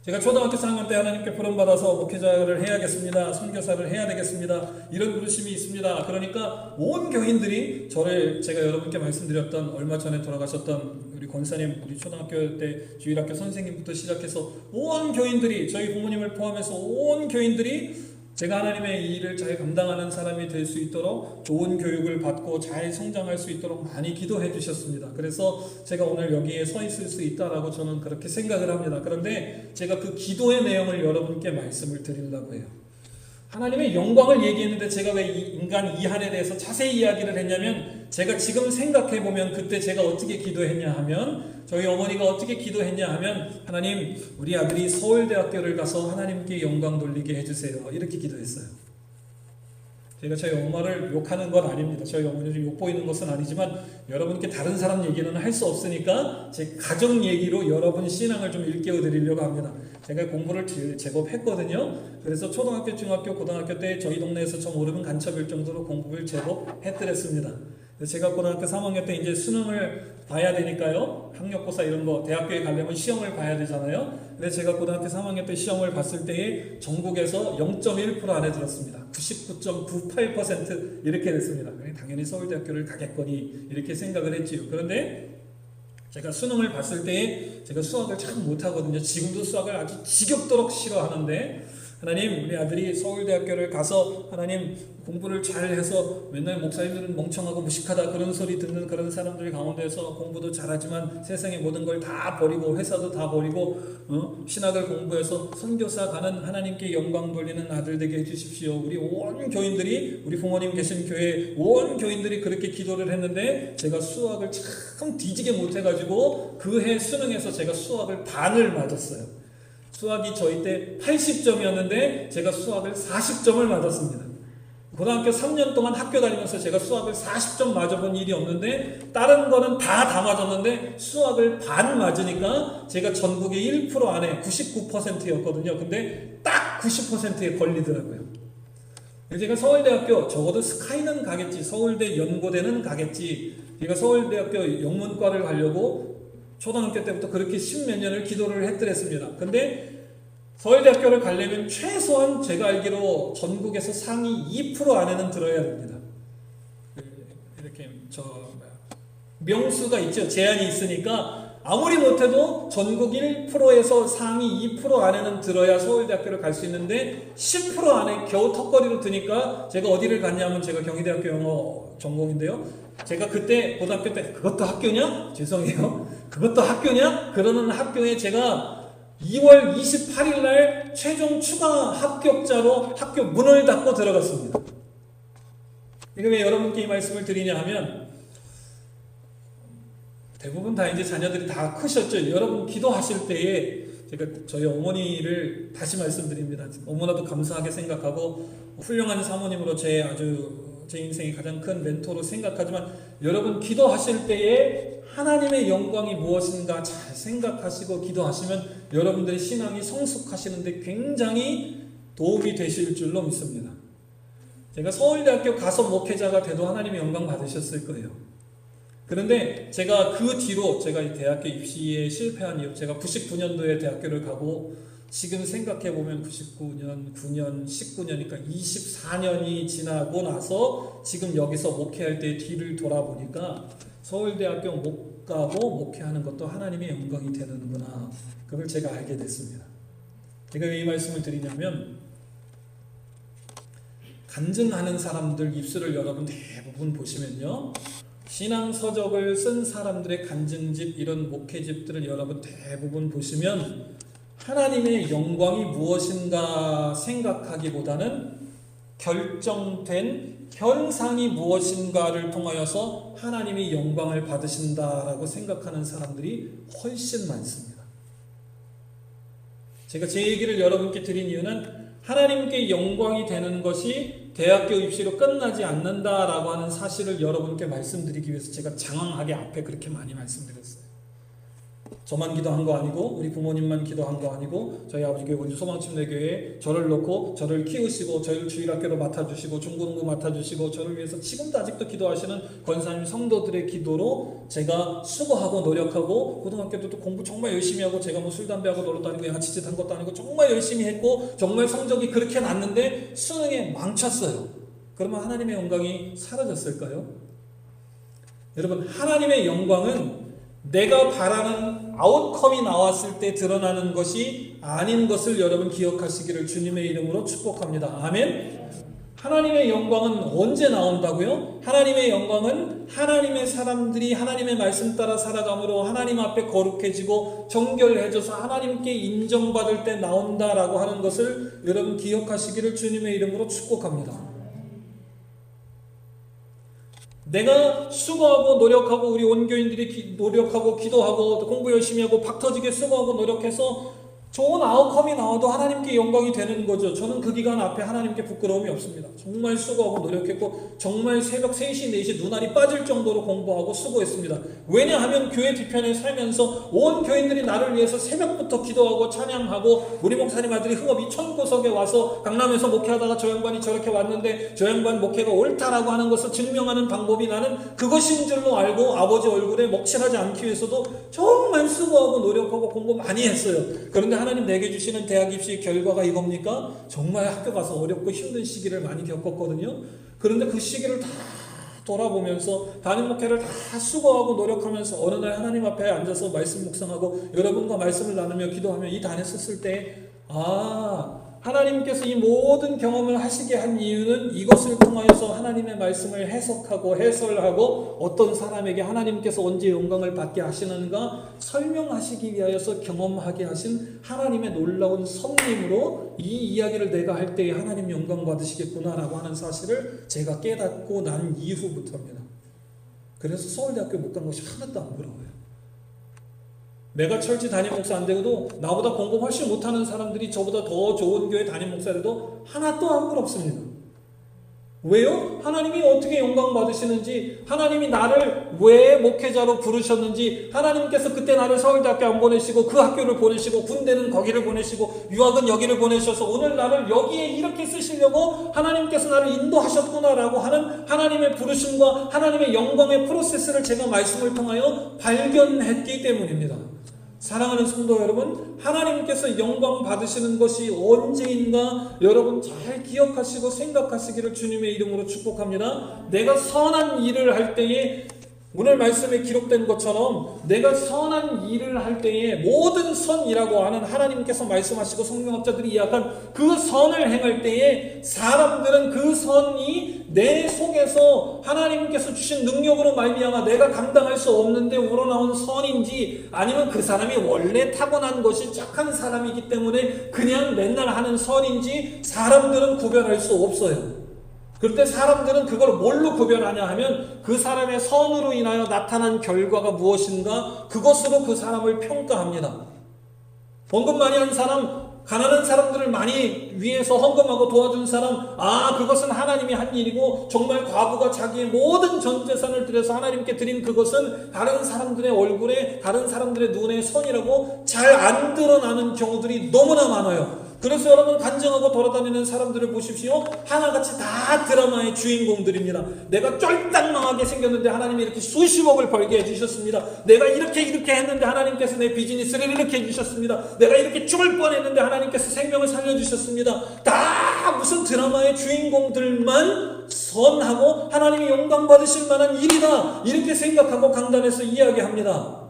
제가 초등학교 4학년 때 하나님께 부름받아서 목회자를 해야겠습니다. 선교사를 해야 되겠습니다. 이런 부르심이 있습니다. 그러니까 온 교인들이 제가 여러분께 말씀드렸던 얼마 전에 돌아가셨던 우리 권사님, 우리 초등학교 때 주일학교 선생님부터 시작해서 온 교인들이 저희 부모님을 포함해서 온 교인들이 제가 하나님의 이 일을 잘 감당하는 사람이 될 수 있도록 좋은 교육을 받고 잘 성장할 수 있도록 많이 기도해 주셨습니다. 그래서 제가 오늘 여기에 서 있을 수 있다라고 저는 그렇게 생각을 합니다. 그런데 제가 그 기도의 내용을 여러분께 말씀을 드리려고 해요. 하나님의 영광을 얘기했는데 제가 왜 인간 이한에 대해서 자세히 이야기를 했냐면 제가 지금 생각해보면 그때 제가 어떻게 기도했냐 하면 저희 어머니가 어떻게 기도했냐 하면 하나님 우리 아들이 서울대학교를 가서 하나님께 영광 돌리게 해주세요. 이렇게 기도했어요. 제가 저희 엄마를 욕하는 건 아닙니다. 저희 어머니를 욕보이는 것은 아니지만 여러분께 다른 사람 얘기는 할 수 없으니까 제 가정 얘기로 여러분 신앙을 좀 일깨워 드리려고 합니다. 제가 공부를 제법 했거든요. 그래서 초등학교, 중학교, 고등학교 때 저희 동네에서 저 모르면 간첩일 정도로 공부를 제법 했더랬습니다. 제가 고등학교 3학년 때 이제 수능을 봐야 되니까요. 학력고사 이런 거 대학교에 가려면 시험을 봐야 되잖아요. 근데 제가 고등학교 3학년 때 시험을 봤을 때에 전국에서 0.1% 안에 들었습니다. 99.98% 이렇게 됐습니다. 당연히 서울대학교를 가겠거니 이렇게 생각을 했지요. 그런데 제가 수능을 봤을 때에 제가 수학을 참 못하거든요. 지금도 수학을 아주 지겹도록 싫어하는데 하나님 우리 아들이 서울대학교를 가서 하나님 공부를 잘해서 맨날 목사님들은 멍청하고 무식하다 그런 소리 듣는 그런 사람들 가운데서 공부도 잘하지만 세상의 모든 걸 다 버리고 회사도 다 버리고 신학을 공부해서 선교사 가는 하나님께 영광 돌리는 아들 되게 해주십시오. 우리 온 교인들이 우리 부모님 계신 교회 온 교인들이 그렇게 기도를 했는데 제가 수학을 참 뒤지게 못해가지고 그 해 수능에서 제가 수학을 반을 맞았어요. 수학이 저희 때 80점이었는데 제가 수학을 40점을 맞았습니다. 고등학교 3년 동안 학교 다니면서 제가 수학을 40점 맞아본 일이 없는데 다른 거는 다 맞았는데 수학을 반 맞으니까 제가 전국의 1% 안에 99%였거든요. 근데 딱 90%에 걸리더라고요. 제가 서울대학교 적어도 스카이는 가겠지, 서울대 연고대는 가겠지, 제가 서울대학교 영문과를 가려고 초등학교 때부터 그렇게 10몇 년을 기도를 했더랬습니다. 근데 서울대학교를 가려면 최소한 제가 알기로 전국에서 상위 2% 안에는 들어야 됩니다. 이렇게 명수가 있죠. 제한이 있으니까 아무리 못해도 전국 1%에서 상위 2% 안에는 들어야 서울대학교를 갈 수 있는데 10% 안에 겨우 턱걸이로 드니까 제가 어디를 갔냐면 제가 경희대학교 영어 전공인데요. 제가 그때 고등학교 때 그것도 학교냐? 죄송해요. 그것도 학교냐? 그러는 학교에 제가 2월 28일 날 최종 추가 합격자로 학교 문을 닫고 들어갔습니다. 이거 왜 여러분께 이 말씀을 드리냐 하면 대부분 다 이제 자녀들이 다 크셨죠. 여러분 기도하실 때에 제가 저희 어머니를 다시 말씀드립니다. 너무나도 감사하게 생각하고 훌륭한 사모님으로 제 인생의 가장 큰 멘토로 생각하지만 여러분 기도하실 때에 하나님의 영광이 무엇인가 잘 생각하시고 기도하시면 여러분들의 신앙이 성숙하시는데 굉장히 도움이 되실 줄로 믿습니다. 제가 서울대학교 가서 목회자가 돼도 하나님의 영광 받으셨을 거예요. 그런데 제가 그 뒤로 제가 이 대학교 입시에 실패한 이후 제가 99년도에 대학교를 가고 지금 생각해보면 99년, 9년, 19년이니까 24년이 지나고 나서 지금 여기서 목회할 때 뒤를 돌아보니까 서울대학교 못 가고 목회하는 것도 하나님의 영광이 되는구나. 그걸 제가 알게 됐습니다. 제가 왜 이 말씀을 드리냐면 간증하는 사람들 입술을 여러분 대부분 보시면요. 신앙 서적을 쓴 사람들의 간증집 이런 목회집들을 여러분 대부분 보시면 하나님의 영광이 무엇인가 생각하기보다는 결정된 현상이 무엇인가를 통하여서 하나님이 영광을 받으신다라고 생각하는 사람들이 훨씬 많습니다. 제가 제 얘기를 여러분께 드린 이유는 하나님께 영광이 되는 것이 대학교 입시로 끝나지 않는다라고 하는 사실을 여러분께 말씀드리기 위해서 제가 장황하게 앞에 그렇게 많이 말씀드렸어요. 저만 기도한 거 아니고 우리 부모님만 기도한 거 아니고 저희 아버지 교회 원주 소망침례교회에 저를 놓고 저를 키우시고 저를 주일학교로 맡아주시고 중고등부 맡아주시고 저를 위해서 지금도 아직도 기도하시는 권사님 성도들의 기도로 제가 수고하고 노력하고 고등학교 때도 공부 정말 열심히 하고 제가 뭐 술 담배하고 놀러 다니고 양아치짓 한 것도 아니고 정말 열심히 했고 정말 성적이 그렇게 났는데 수능에 망쳤어요. 그러면 하나님의 영광이 사라졌을까요? 여러분 하나님의 영광은 내가 바라는 아웃컴이 나왔을 때 드러나는 것이 아닌 것을 여러분 기억하시기를 주님의 이름으로 축복합니다. 아멘. 하나님의 영광은 언제 나온다고요? 하나님의 영광은 하나님의 사람들이 하나님의 말씀 따라 살아감으로 하나님 앞에 거룩해지고 정결해져서 하나님께 인정받을 때 나온다라고 하는 것을 여러분 기억하시기를 주님의 이름으로 축복합니다. 내가 수고하고 노력하고 우리 온교인들이 노력하고 기도하고 공부 열심히 하고 박터지게 수고하고 노력해서 좋은 아웃컴이 나와도 하나님께 영광이 되는 거죠. 저는 그 기간 앞에 하나님께 부끄러움이 없습니다. 정말 수고하고 노력했고 정말 새벽 3시, 4시 눈알이 빠질 정도로 공부하고 수고했습니다. 왜냐하면 교회 뒤편에 살면서 온 교인들이 나를 위해서 새벽부터 기도하고 찬양하고 우리 목사님 아들이 흥업 이천구석에 와서 강남에서 목회하다가 저 양반이 저렇게 왔는데 저 양반 목회가 옳다라고 하는 것을 증명하는 방법이 나는 그것인 줄로 알고 아버지 얼굴에 먹칠하지 않기 위해서도 정말 수고하고 노력하고 공부 많이 했어요. 그런데 하나님 내게 주시는 대학 입시 결과가 이겁니까? 정말 학교 가서 어렵고 힘든 시기를 많이 겪었거든요. 그런데 그 시기를 다 돌아보면서 담임 목회를 다 수고하고 노력하면서 어느 날 하나님 앞에 앉아서 말씀 묵상하고 여러분과 말씀을 나누며 기도하며 이 단에 섰을 때 하나님께서 이 모든 경험을 하시게 한 이유는 이것을 통하여서 하나님의 말씀을 해석하고 해설하고 어떤 사람에게 하나님께서 언제 영광을 받게 하시는가 설명하시기 위하여서 경험하게 하신 하나님의 놀라운 섭림으로 이 이야기를 내가 할 때에 하나님 영광 받으시겠구나라고 하는 사실을 제가 깨닫고 난 이후부터입니다. 그래서 서울대학교 못 간 것이 하나도 안 부러워요. 내가 철지 담임 목사 안 되고도 나보다 공부 훨씬 못하는 사람들이 저보다 더 좋은 교회 담임 목사라도 하나도 안 부럽습니다. 왜요? 하나님이 어떻게 영광 받으시는지, 하나님이 나를 왜 목회자로 부르셨는지, 하나님께서 그때 나를 서울대학교 안 보내시고 그 학교를 보내시고 군대는 거기를 보내시고 유학은 여기를 보내셔서 오늘 나를 여기에 이렇게 쓰시려고 하나님께서 나를 인도하셨구나라고 하는 하나님의 부르심과 하나님의 영광의 프로세스를 제가 말씀을 통하여 발견했기 때문입니다. 사랑하는 성도 여러분, 하나님께서 영광 받으시는 것이 언제인가 여러분 잘 기억하시고 생각하시기를 주님의 이름으로 축복합니다. 내가 선한 일을 할 때에 오늘 말씀에 기록된 것처럼 내가 선한 일을 할 때에 모든 선이라고 하는 하나님께서 말씀하시고 성경학자들이 이야기한 그 선을 행할 때에 사람들은 그 선이 내 속에서 하나님께서 주신 능력으로 말미암아 내가 감당할 수 없는데 우러나온 선인지 아니면 그 사람이 원래 타고난 것이 착한 사람이기 때문에 그냥 맨날 하는 선인지 사람들은 구별할 수 없어요. 그런데 사람들은 그걸 뭘로 구별하냐 하면 그 사람의 선으로 인하여 나타난 결과가 무엇인가 그것으로 그 사람을 평가합니다. 헌금 많이 한 사람, 가난한 사람들을 많이 위해서 헌금하고 도와준 사람, 그것은 하나님이 한 일이고 정말 과부가 자기의 모든 전 재산을 들여서 하나님께 드린 그것은 다른 사람들의 얼굴에 다른 사람들의 눈에 선이라고 잘 안 드러나는 경우들이 너무나 많아요. 그래서 여러분 간증하고 돌아다니는 사람들을 보십시오. 하나같이 다 드라마의 주인공들입니다. 내가 쫄딱 망하게 생겼는데 하나님이 이렇게 수십억을 벌게 해주셨습니다. 내가 이렇게 했는데 하나님께서 내 비즈니스를 이렇게 해주셨습니다. 내가 이렇게 죽을 뻔했는데 하나님께서 생명을 살려주셨습니다. 다 무슨 드라마의 주인공들만 선하고 하나님이 영광 받으실 만한 일이다, 이렇게 생각하고 강단에서 이야기합니다.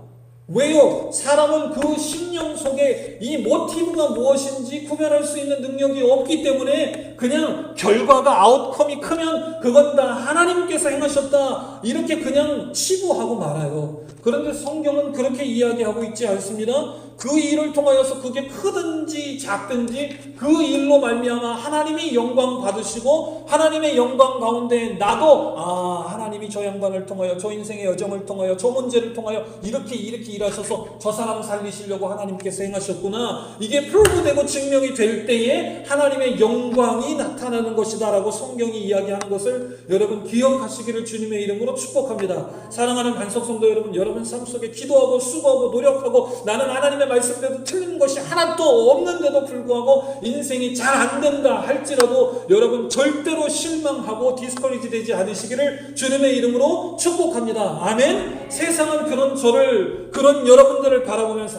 왜요? 사람은 그 심령 속에 이 모티브가 무엇인지 구별할 수 있는 능력이 없기 때문에 그냥 결과가 아웃컴이 크면 그건 다 하나님께서 행하셨다, 이렇게 그냥 치부하고 말아요. 그런데 성경은 그렇게 이야기하고 있지 않습니다. 그 일을 통하여서 그게 크든지 작든지 그 일로 말미암아 하나님이 영광 받으시고 하나님의 영광 가운데 나도 하나님이 저 양반을 통하여 저 인생의 여정을 통하여 저 문제를 통하여 이렇게 일하셔서 저 사람 살리시려고 하나님께서 행하셨구나, 이게 프로브되고 증명이 될 때에 하나님의 영광이 나타나는 것이다 라고 성경이 이야기하는 것을 여러분 기억하시기를 주님의 이름으로 축복합니다. 사랑하는 반석성도 여러분, 여러분 삶 속에 기도하고 수고하고 노력하고 나는 하나님의 말씀대로 틀린 것이 하나도 없는데도 불구하고 인생이 잘 안 된다 할지라도 여러분 절대로 실망하고 디스커리지 되지 않으시기를 주님의 이름으로 축복합니다. 아멘. 세상은 그런 여러분들을 바라보면서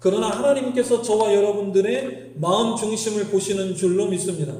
그러나 하나님께서 저와 여러분들의 마음 중심을 보시는 줄로 믿습니다.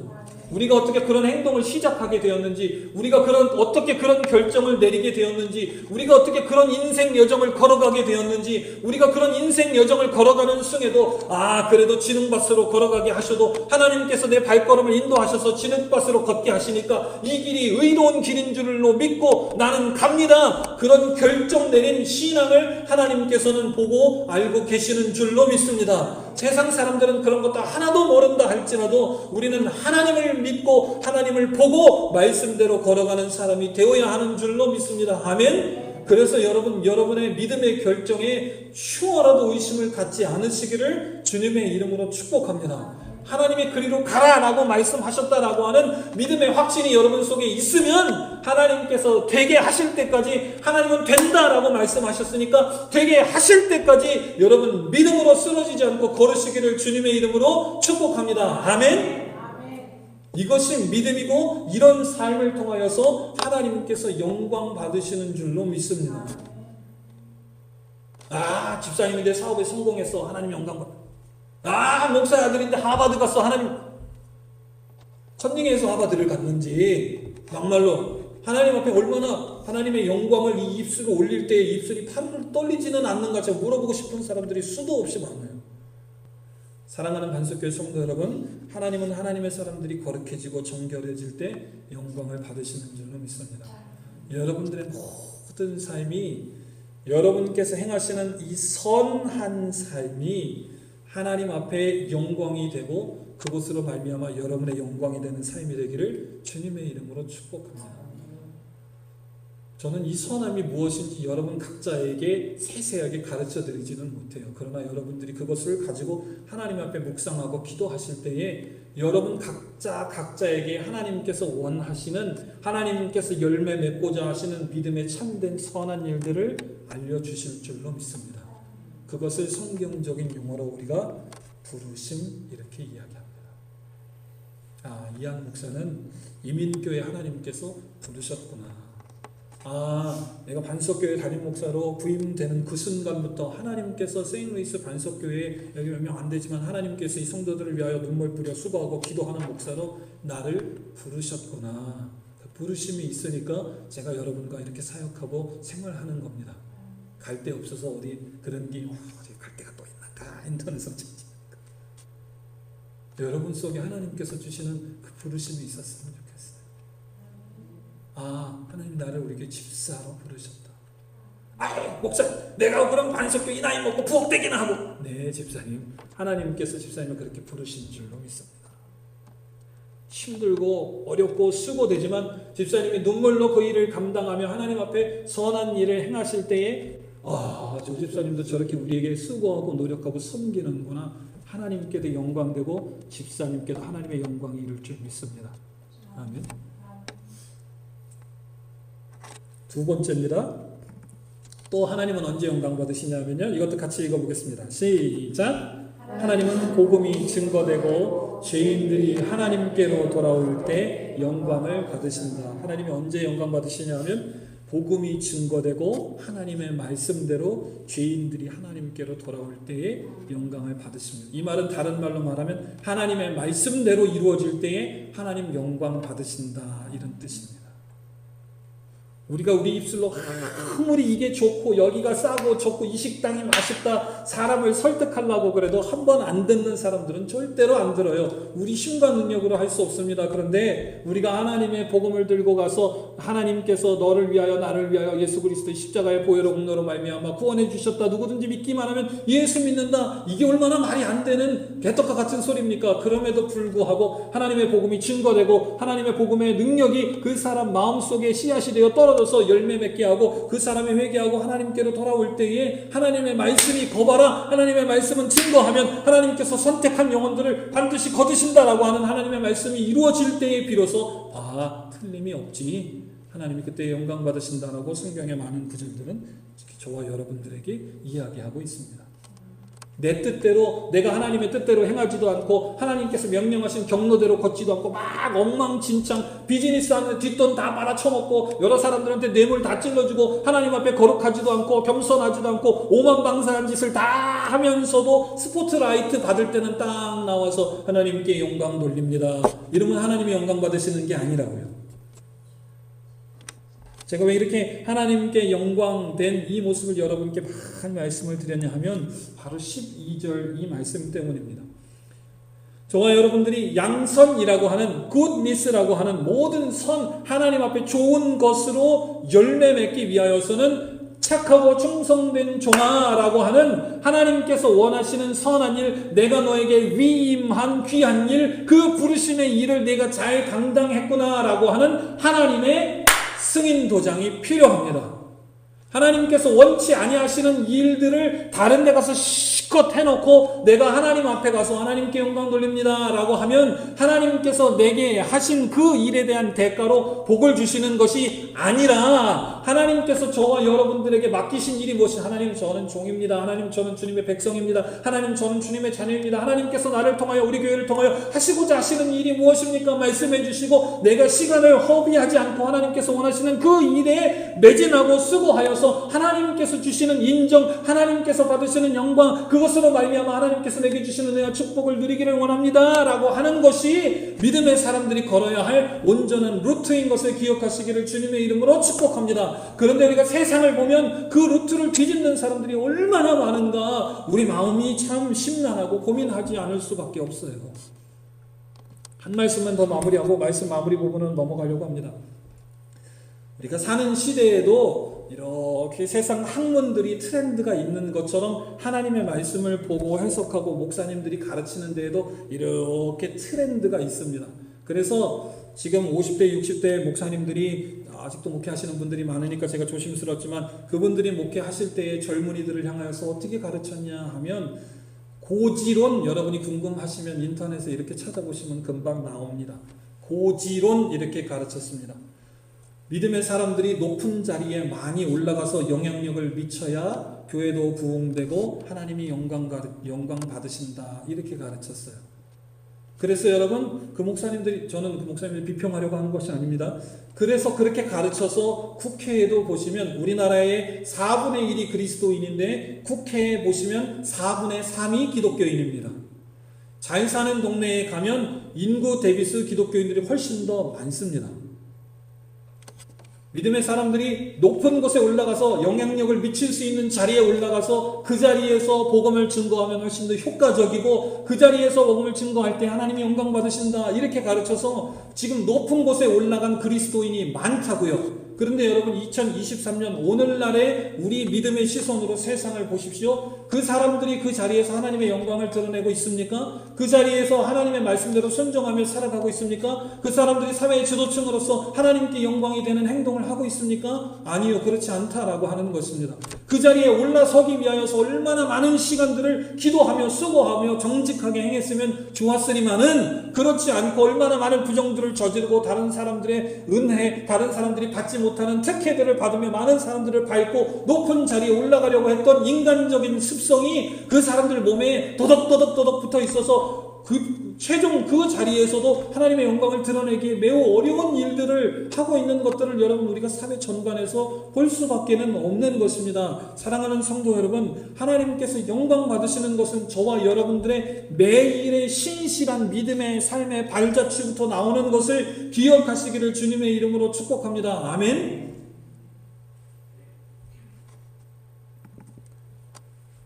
우리가 어떻게 그런 행동을 시작하게 되었는지, 우리가 어떻게 그런 결정을 내리게 되었는지, 우리가 어떻게 그런 인생 여정을 걸어가게 되었는지, 우리가 그런 인생 여정을 걸어가는 중에도 그래도 진흙밭으로 걸어가게 하셔도 하나님께서 내 발걸음을 인도하셔서 진흙밭으로 걷게 하시니까 이 길이 의로운 길인 줄로 믿고 나는 갑니다, 그런 결정 내린 신앙을 하나님께서는 보고 알고 계시는 줄로 믿습니다. 세상 사람들은 그런 것도 하나도 모른다 할지라도 우리는 하나님을 믿고 하나님을 보고 말씀대로 걸어가는 사람이 되어야 하는 줄로 믿습니다. 아멘. 그래서 여러분의 믿음의 결정에 추워라도 의심을 갖지 않으시기를 주님의 이름으로 축복합니다. 하나님이 그리로 가라라고 말씀하셨다라고 하는 믿음의 확신이 여러분 속에 있으면 하나님께서 되게 하실 때까지, 하나님은 된다라고 말씀하셨으니까 되게 하실 때까지 여러분 믿음으로 쓰러지지 않고 걸으시기를 주님의 이름으로 축복합니다. 아멘. 이것이 믿음이고 이런 삶을 통하여서 하나님께서 영광 받으시는 줄로 믿습니다. 집사님이 내 사업에 성공했어, 하나님 영광 받아. 목사의 아들인데 하버드 갔어, 하나님. 컨닝해서 하버드를 갔는지 막말로 하나님 앞에 얼마나 하나님의 영광을 이 입술을 올릴 때 입술이 파르르 떨리지는 않는가 제가 물어보고 싶은 사람들이 수도 없이 많아요. 사랑하는 반석교회 성도 여러분, 하나님은 하나님의 사람들이 거룩해지고 정결해질 때 영광을 받으시는 줄로 믿습니다. 여러분들의 모든 삶이, 여러분께서 행하시는 이 선한 삶이 하나님 앞에 영광이 되고 그곳으로 말미암아 여러분의 영광이 되는 삶이 되기를 주님의 이름으로 축복합니다. 저는 이 선함이 무엇인지 여러분 각자에게 세세하게 가르쳐 드리지는 못해요. 그러나 여러분들이 그것을 가지고 하나님 앞에 묵상하고 기도하실 때에 여러분 각자에게 하나님께서 원하시는, 하나님께서 열매 맺고자 하시는 믿음의 참된 선한 일들을 알려주실 줄로 믿습니다. 그것을 성경적인 용어로 우리가 부르심 이렇게 이야기합니다. 이한 목사는 이민교회 하나님께서 부르셨구나. 내가 반석교회 담임 목사로 부임되는 그 순간부터 하나님께서 세인루이스 반석교회에 여기 몇 명 안 되지만 하나님께서 이 성도들을 위하여 눈물 뿌려 수고하고 기도하는 목사로 나를 부르셨구나. 그 부르심이 있으니까 제가 여러분과 이렇게 사역하고 생활하는 겁니다. 갈 데 없어서 어디 그런 게 어디 갈 데가 또 있는가 인터넷에서 찾지. 여러분 속에 하나님께서 주시는 그 부르심이 있었으면 좋겠어요. 하나님 나를 우리에게 집사로 부르셨다. 목사 내가 그럼 반석교 이 나이 먹고 부엌대기나 하고. 네 집사님, 하나님께서 집사님을 그렇게 부르신 줄로 믿습니다. 힘들고 어렵고 수고되지만 집사님이 눈물로 그 일을 감당하며 하나님 앞에 선한 일을 행하실 때에 저 집사님도 저렇게 우리에게 수고하고 노력하고 섬기는구나. 하나님께도 영광되고 집사님께도 하나님의 영광이 이룰 줄 믿습니다. 아멘. 두 번째입니다. 또 하나님은 언제 영광 받으시냐면요. 이것도 같이 읽어보겠습니다. 시작. 하나님은 복음이 증거되고 죄인들이 하나님께로 돌아올 때 영광을 받으신다. 하나님이 언제 영광 받으시냐 하면 복음이 증거되고 하나님의 말씀대로 죄인들이 하나님께로 돌아올 때에 영광을 받으십니다. 이 말은 다른 말로 말하면 하나님의 말씀대로 이루어질 때에 하나님 영광 받으신다, 이런 뜻입니다. 우리가 우리 입술로 아무리 이게 좋고 여기가 싸고 좋고 이 식당이 맛있다 사람을 설득하려고 그래도 한 번 안 듣는 사람들은 절대로 안 들어요. 우리 힘과 능력으로 할 수 없습니다. 그런데 우리가 하나님의 복음을 들고 가서 하나님께서 너를 위하여 나를 위하여 예수 그리스도의 십자가의 보혈로 공로로 말미암아 구원해 주셨다, 누구든지 믿기만 하면 예수 믿는다, 이게 얼마나 말이 안 되는 개떡과 같은 소리입니까? 그럼에도 불구하고 하나님의 복음이 증거되고 하나님의 복음의 능력이 그 사람 마음속에 씨앗이 되어 떨어져서 열매 맺게 하고 그 사람이 회개하고 하나님께로 돌아올 때에 하나님의 말씀이 거봐라, 하나님의 말씀은 증거하면 하나님께서 선택한 영혼들을 반드시 거두신다라고 하는 하나님의 말씀이 이루어질 때에 비로소 틀림이 없지, 하나님이 그때 영광 받으신다라고 성경의 많은 구절들은 저와 여러분들에게 이야기하고 있습니다. 내 뜻대로, 내가 하나님의 뜻대로 행하지도 않고 하나님께서 명령하신 경로대로 걷지도 않고 막 엉망진창 비즈니스 하는 뒷돈 다 말아쳐먹고 여러 사람들한테 뇌물 다 찔러주고 하나님 앞에 거룩하지도 않고 겸손하지도 않고 오만방사한 짓을 다 하면서도 스포트라이트 받을 때는 딱 나와서 하나님께 영광 돌립니다. 이러면 하나님이 영광 받으시는 게 아니라고요. 제가 왜 이렇게 하나님께 영광된 이 모습을 여러분께 많이 말씀을 드렸냐 하면 바로 12절 이 말씀 때문입니다. 저와 여러분들이 양선이라고 하는 굿니스라고 하는 모든 선, 하나님 앞에 좋은 것으로 열매 맺기 위하여서는 착하고 충성된 종아라고 하는 하나님께서 원하시는 선한 일, 내가 너에게 위임한 귀한 일, 그 부르심의 일을 내가 잘 감당했구나라고 하는 하나님의 승인 도장이 필요합니다. 하나님께서 원치 아니하시는 일들을 다른 데 가서 실컷 해놓고 내가 하나님 앞에 가서 하나님께 영광 돌립니다 라고 하면 하나님께서 내게 하신 그 일에 대한 대가로 복을 주시는 것이 아니라 하나님께서 저와 여러분들에게 맡기신 일이 무엇이, 하나님 저는 종입니다, 하나님 저는 주님의 백성입니다, 하나님 저는 주님의 자녀입니다, 하나님께서 나를 통하여 우리 교회를 통하여 하시고자 하시는 일이 무엇입니까? 말씀해 주시고 내가 시간을 허비하지 않고 하나님께서 원하시는 그 일에 매진하고 수고하여서 하나님께서 주시는 인정, 하나님께서 받으시는 영광, 그것으로 말미암아 하나님께서 내게 주시는 은혜와 축복을 누리기를 원합니다 라고 하는 것이 믿음의 사람들이 걸어야 할 온전한 루트인 것을 기억하시기를 주님의 이름으로 축복합니다. 그런데 우리가 세상을 보면 그 루트를 뒤집는 사람들이 얼마나 많은가, 우리 마음이 참 심란하고 고민하지 않을 수밖에 없어요. 한 말씀만 더 마무리하고 말씀 마무리 부분은 넘어가려고 합니다. 우리가 사는 시대에도 이렇게 세상 학문들이 트렌드가 있는 것처럼 하나님의 말씀을 보고 해석하고 목사님들이 가르치는 데에도 이렇게 트렌드가 있습니다. 그래서 지금 50대 60대 목사님들이 아직도 목회하시는 분들이 많으니까 제가 조심스럽지만 그분들이 목회하실 때의 젊은이들을 향하여서 어떻게 가르쳤냐 하면 고지론, 여러분이 궁금하시면 인터넷에 이렇게 찾아보시면 금방 나옵니다. 고지론 이렇게 가르쳤습니다. 믿음의 사람들이 높은 자리에 많이 올라가서 영향력을 미쳐야 교회도 부흥되고 하나님이 영광 받으신다 이렇게 가르쳤어요. 그래서 여러분 그 목사님들이, 저는 그 목사님들 비평하려고 하는 것이 아닙니다. 그래서 그렇게 가르쳐서 국회에도 보시면 우리나라의 4분의 1이 그리스도인인데 국회에 보시면 4분의 3이 기독교인입니다. 잘 사는 동네에 가면 인구 대비수 기독교인들이 훨씬 더 많습니다. 믿음의 사람들이 높은 곳에 올라가서 영향력을 미칠 수 있는 자리에 올라가서 그 자리에서 복음을 증거하면 훨씬 더 효과적이고 그 자리에서 복음을 증거할 때 하나님이 영광 받으신다 이렇게 가르쳐서 지금 높은 곳에 올라간 그리스도인이 많다고요. 그런데 여러분 2023년 오늘날의 우리 믿음의 시선으로 세상을 보십시오. 그 사람들이 그 자리에서 하나님의 영광을 드러내고 있습니까? 그 자리에서 하나님의 말씀대로 순종하며 살아가고 있습니까? 그 사람들이 사회의 지도층으로서 하나님께 영광이 되는 행동을 하고 있습니까? 아니요, 그렇지 않다라고 하는 것입니다. 그 자리에 올라서기 위하여서 얼마나 많은 시간들을 기도하며 수고하며 정직하게 행했으면 좋았으리만은 그렇지 않고 얼마나 많은 부정들을 저지르고 다른 사람들의 은혜, 다른 사람들이 받지 못하는 특혜들을 받으며 많은 사람들을 밟고 높은 자리에 올라가려고 했던 인간적인 습성이 그 사람들 몸에 도덕 붙어 있어서 최종 그 자리에서도 하나님의 영광을 드러내기 매우 어려운 일들을 하고 있는 것들을 여러분 우리가 사회 전반에서 볼 수밖에는 없는 것입니다. 사랑하는 성도 여러분, 하나님께서 영광 받으시는 것은 저와 여러분들의 매일의 신실한 믿음의 삶의 발자취부터 나오는 것을 기억하시기를 주님의 이름으로 축복합니다. 아멘.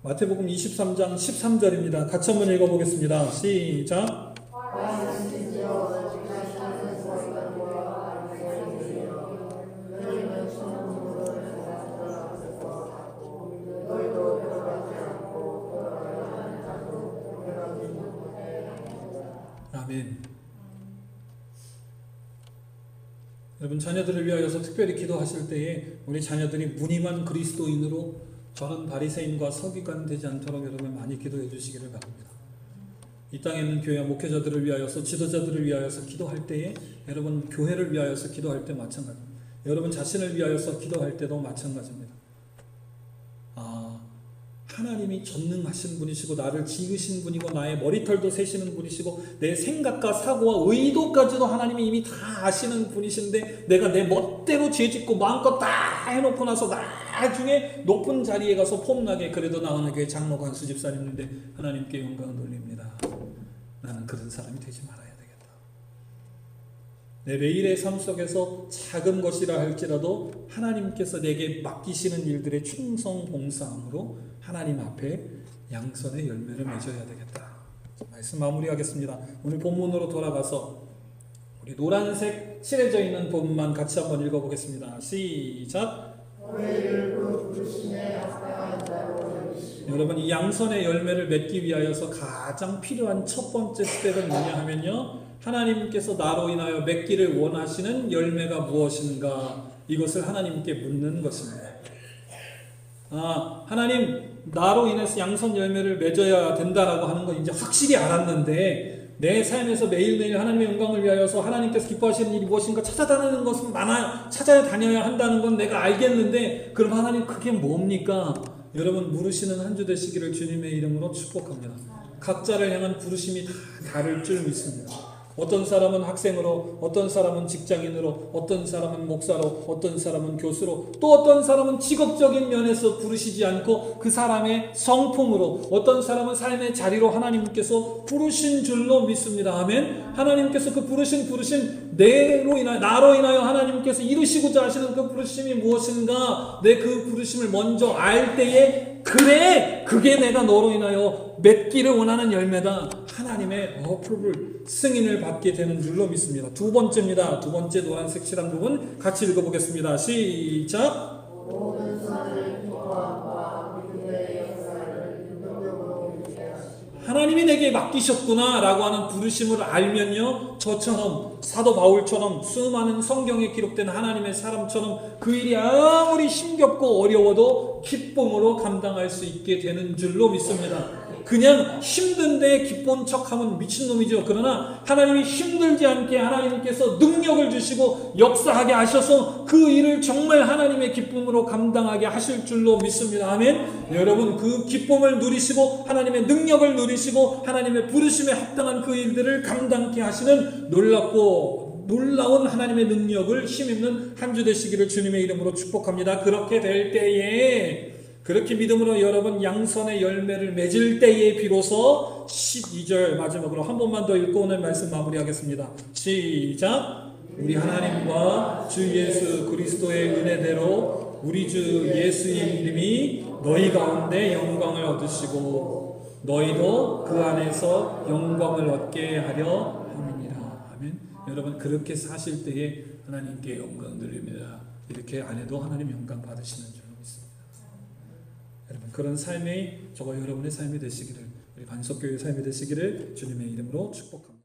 마태복음 23장 13절입니다. 같이 한번 읽어보겠습니다. 시작. 아멘. 여러분, 자녀들을 위하여서 특별히 기도하실 때에 우리 자녀들이 무늬만 그리스도인으로 저런 바리새인과 서기관 되지 않도록 여러분 많이 기도해 주시기를 바랍니다. 이 땅에 있는 교회와 목회자들을 위하여서 지도자들을 위하여서 기도할 때에 여러분 교회를 위하여서 기도할 때 마찬가지입니다. 여러분 자신을 위하여서 기도할 때도 마찬가지입니다. 하나님이 전능하신 분이시고 나를 지으신 분이고 나의 머리털도 세시는 분이시고 내 생각과 사고와 의도까지도 하나님이 이미 다 아시는 분이신데 내가 내 멋대로 죄짓고 마음껏 다 해놓고 나서 나중에 높은 자리에 가서 폼나게 그래도 나오는 교회 장로가 한 수집사님 있는데 하나님께 영광을 돌립니다. 나는 그런 사람이 되지 말아야 되겠다. 내 매일의 삶 속에서 작은 것이라 할지라도 하나님께서 내게 맡기시는 일들의 충성 봉사함으로 하나님 앞에 양선의 열매를 맺어야 되겠다. 말씀 마무리하겠습니다. 오늘 본문으로 돌아가서 우리 노란색 칠해져 있는 본문만 같이 한번 읽어보겠습니다. 시작. 여러분 이 양선의 열매를 맺기 위하여서 가장 필요한 첫 번째 스텝은 뭐냐 하면요, 하나님께서 나로 인하여 맺기를 원하시는 열매가 무엇인가, 이것을 하나님께 묻는 것입니다. 하나님 나로 인해서 양선 열매를 맺어야 된다라고 하는 건 이제 확실히 알았는데 내 삶에서 매일매일 하나님의 영광을 위하여서 하나님께서 기뻐하시는 일이 무엇인가 찾아다니는 것은 찾아다녀야 한다는 건 내가 알겠는데 그럼 하나님 그게 뭡니까? 여러분 물으시는 한 주 되시기를 주님의 이름으로 축복합니다. 각자를 향한 부르심이 다 다를 줄 믿습니다. 어떤 사람은 학생으로, 어떤 사람은 직장인으로, 어떤 사람은 목사로, 어떤 사람은 교수로, 또 어떤 사람은 직업적인 면에서 부르시지 않고 그 사람의 성품으로, 어떤 사람은 삶의 자리로 하나님께서 부르신 줄로 믿습니다. 아멘. 하나님께서 그 부르신 나로 인하여 하나님께서 이루시고자 하시는 그 부르심이 무엇인가, 내 그 부르심을 먼저 알 때에 그래, 그게 내가 너로 인하여 맺기를 원하는 열매다. 하나님의 어프로블 승인을 받게 되는 줄로 믿습니다. 두 번째입니다. 두 번째 노란색 칠한 부분 같이 읽어보겠습니다. 시작. 하나님이 내게 맡기셨구나 라고 하는 부르심을 알면요, 저처럼 사도 바울처럼 수많은 성경에 기록된 하나님의 사람처럼 그 일이 아무리 힘겹고 어려워도 기쁨으로 감당할 수 있게 되는 줄로 믿습니다. 그냥 힘든데 기쁜 척하면 미친놈이죠. 그러나 하나님이 힘들지 않게 하나님께서 능력을 주시고 역사하게 하셔서 그 일을 정말 하나님의 기쁨으로 감당하게 하실 줄로 믿습니다. 아멘. 여러분 그 기쁨을 누리시고 하나님의 능력을 누리시고 하나님의 부르심에 합당한 그 일들을 감당케 하시는 놀라운 하나님의 능력을 힘입는 한 주 되시기를 주님의 이름으로 축복합니다. 그렇게 될 때에, 그렇게 믿음으로 여러분 양선의 열매를 맺을 때에 비로소 12절 마지막으로 한 번만 더 읽고 오늘 말씀 마무리하겠습니다. 시작. 우리 하나님과 주 예수 그리스도의 은혜대로 우리 주 예수의 이름이 너희 가운데 영광을 얻으시고 너희도 그 안에서 영광을 얻게 하려 함이니라. 아멘. 여러분 그렇게 사실 때에 하나님께 영광 드립니다. 이렇게 안 해도 하나님 영광 받으시는 줄 믿습니다. 여러분 그런 삶이 저와 여러분의 삶이 되시기를, 우리 반석교회의 삶이 되시기를 주님의 이름으로 축복합니다.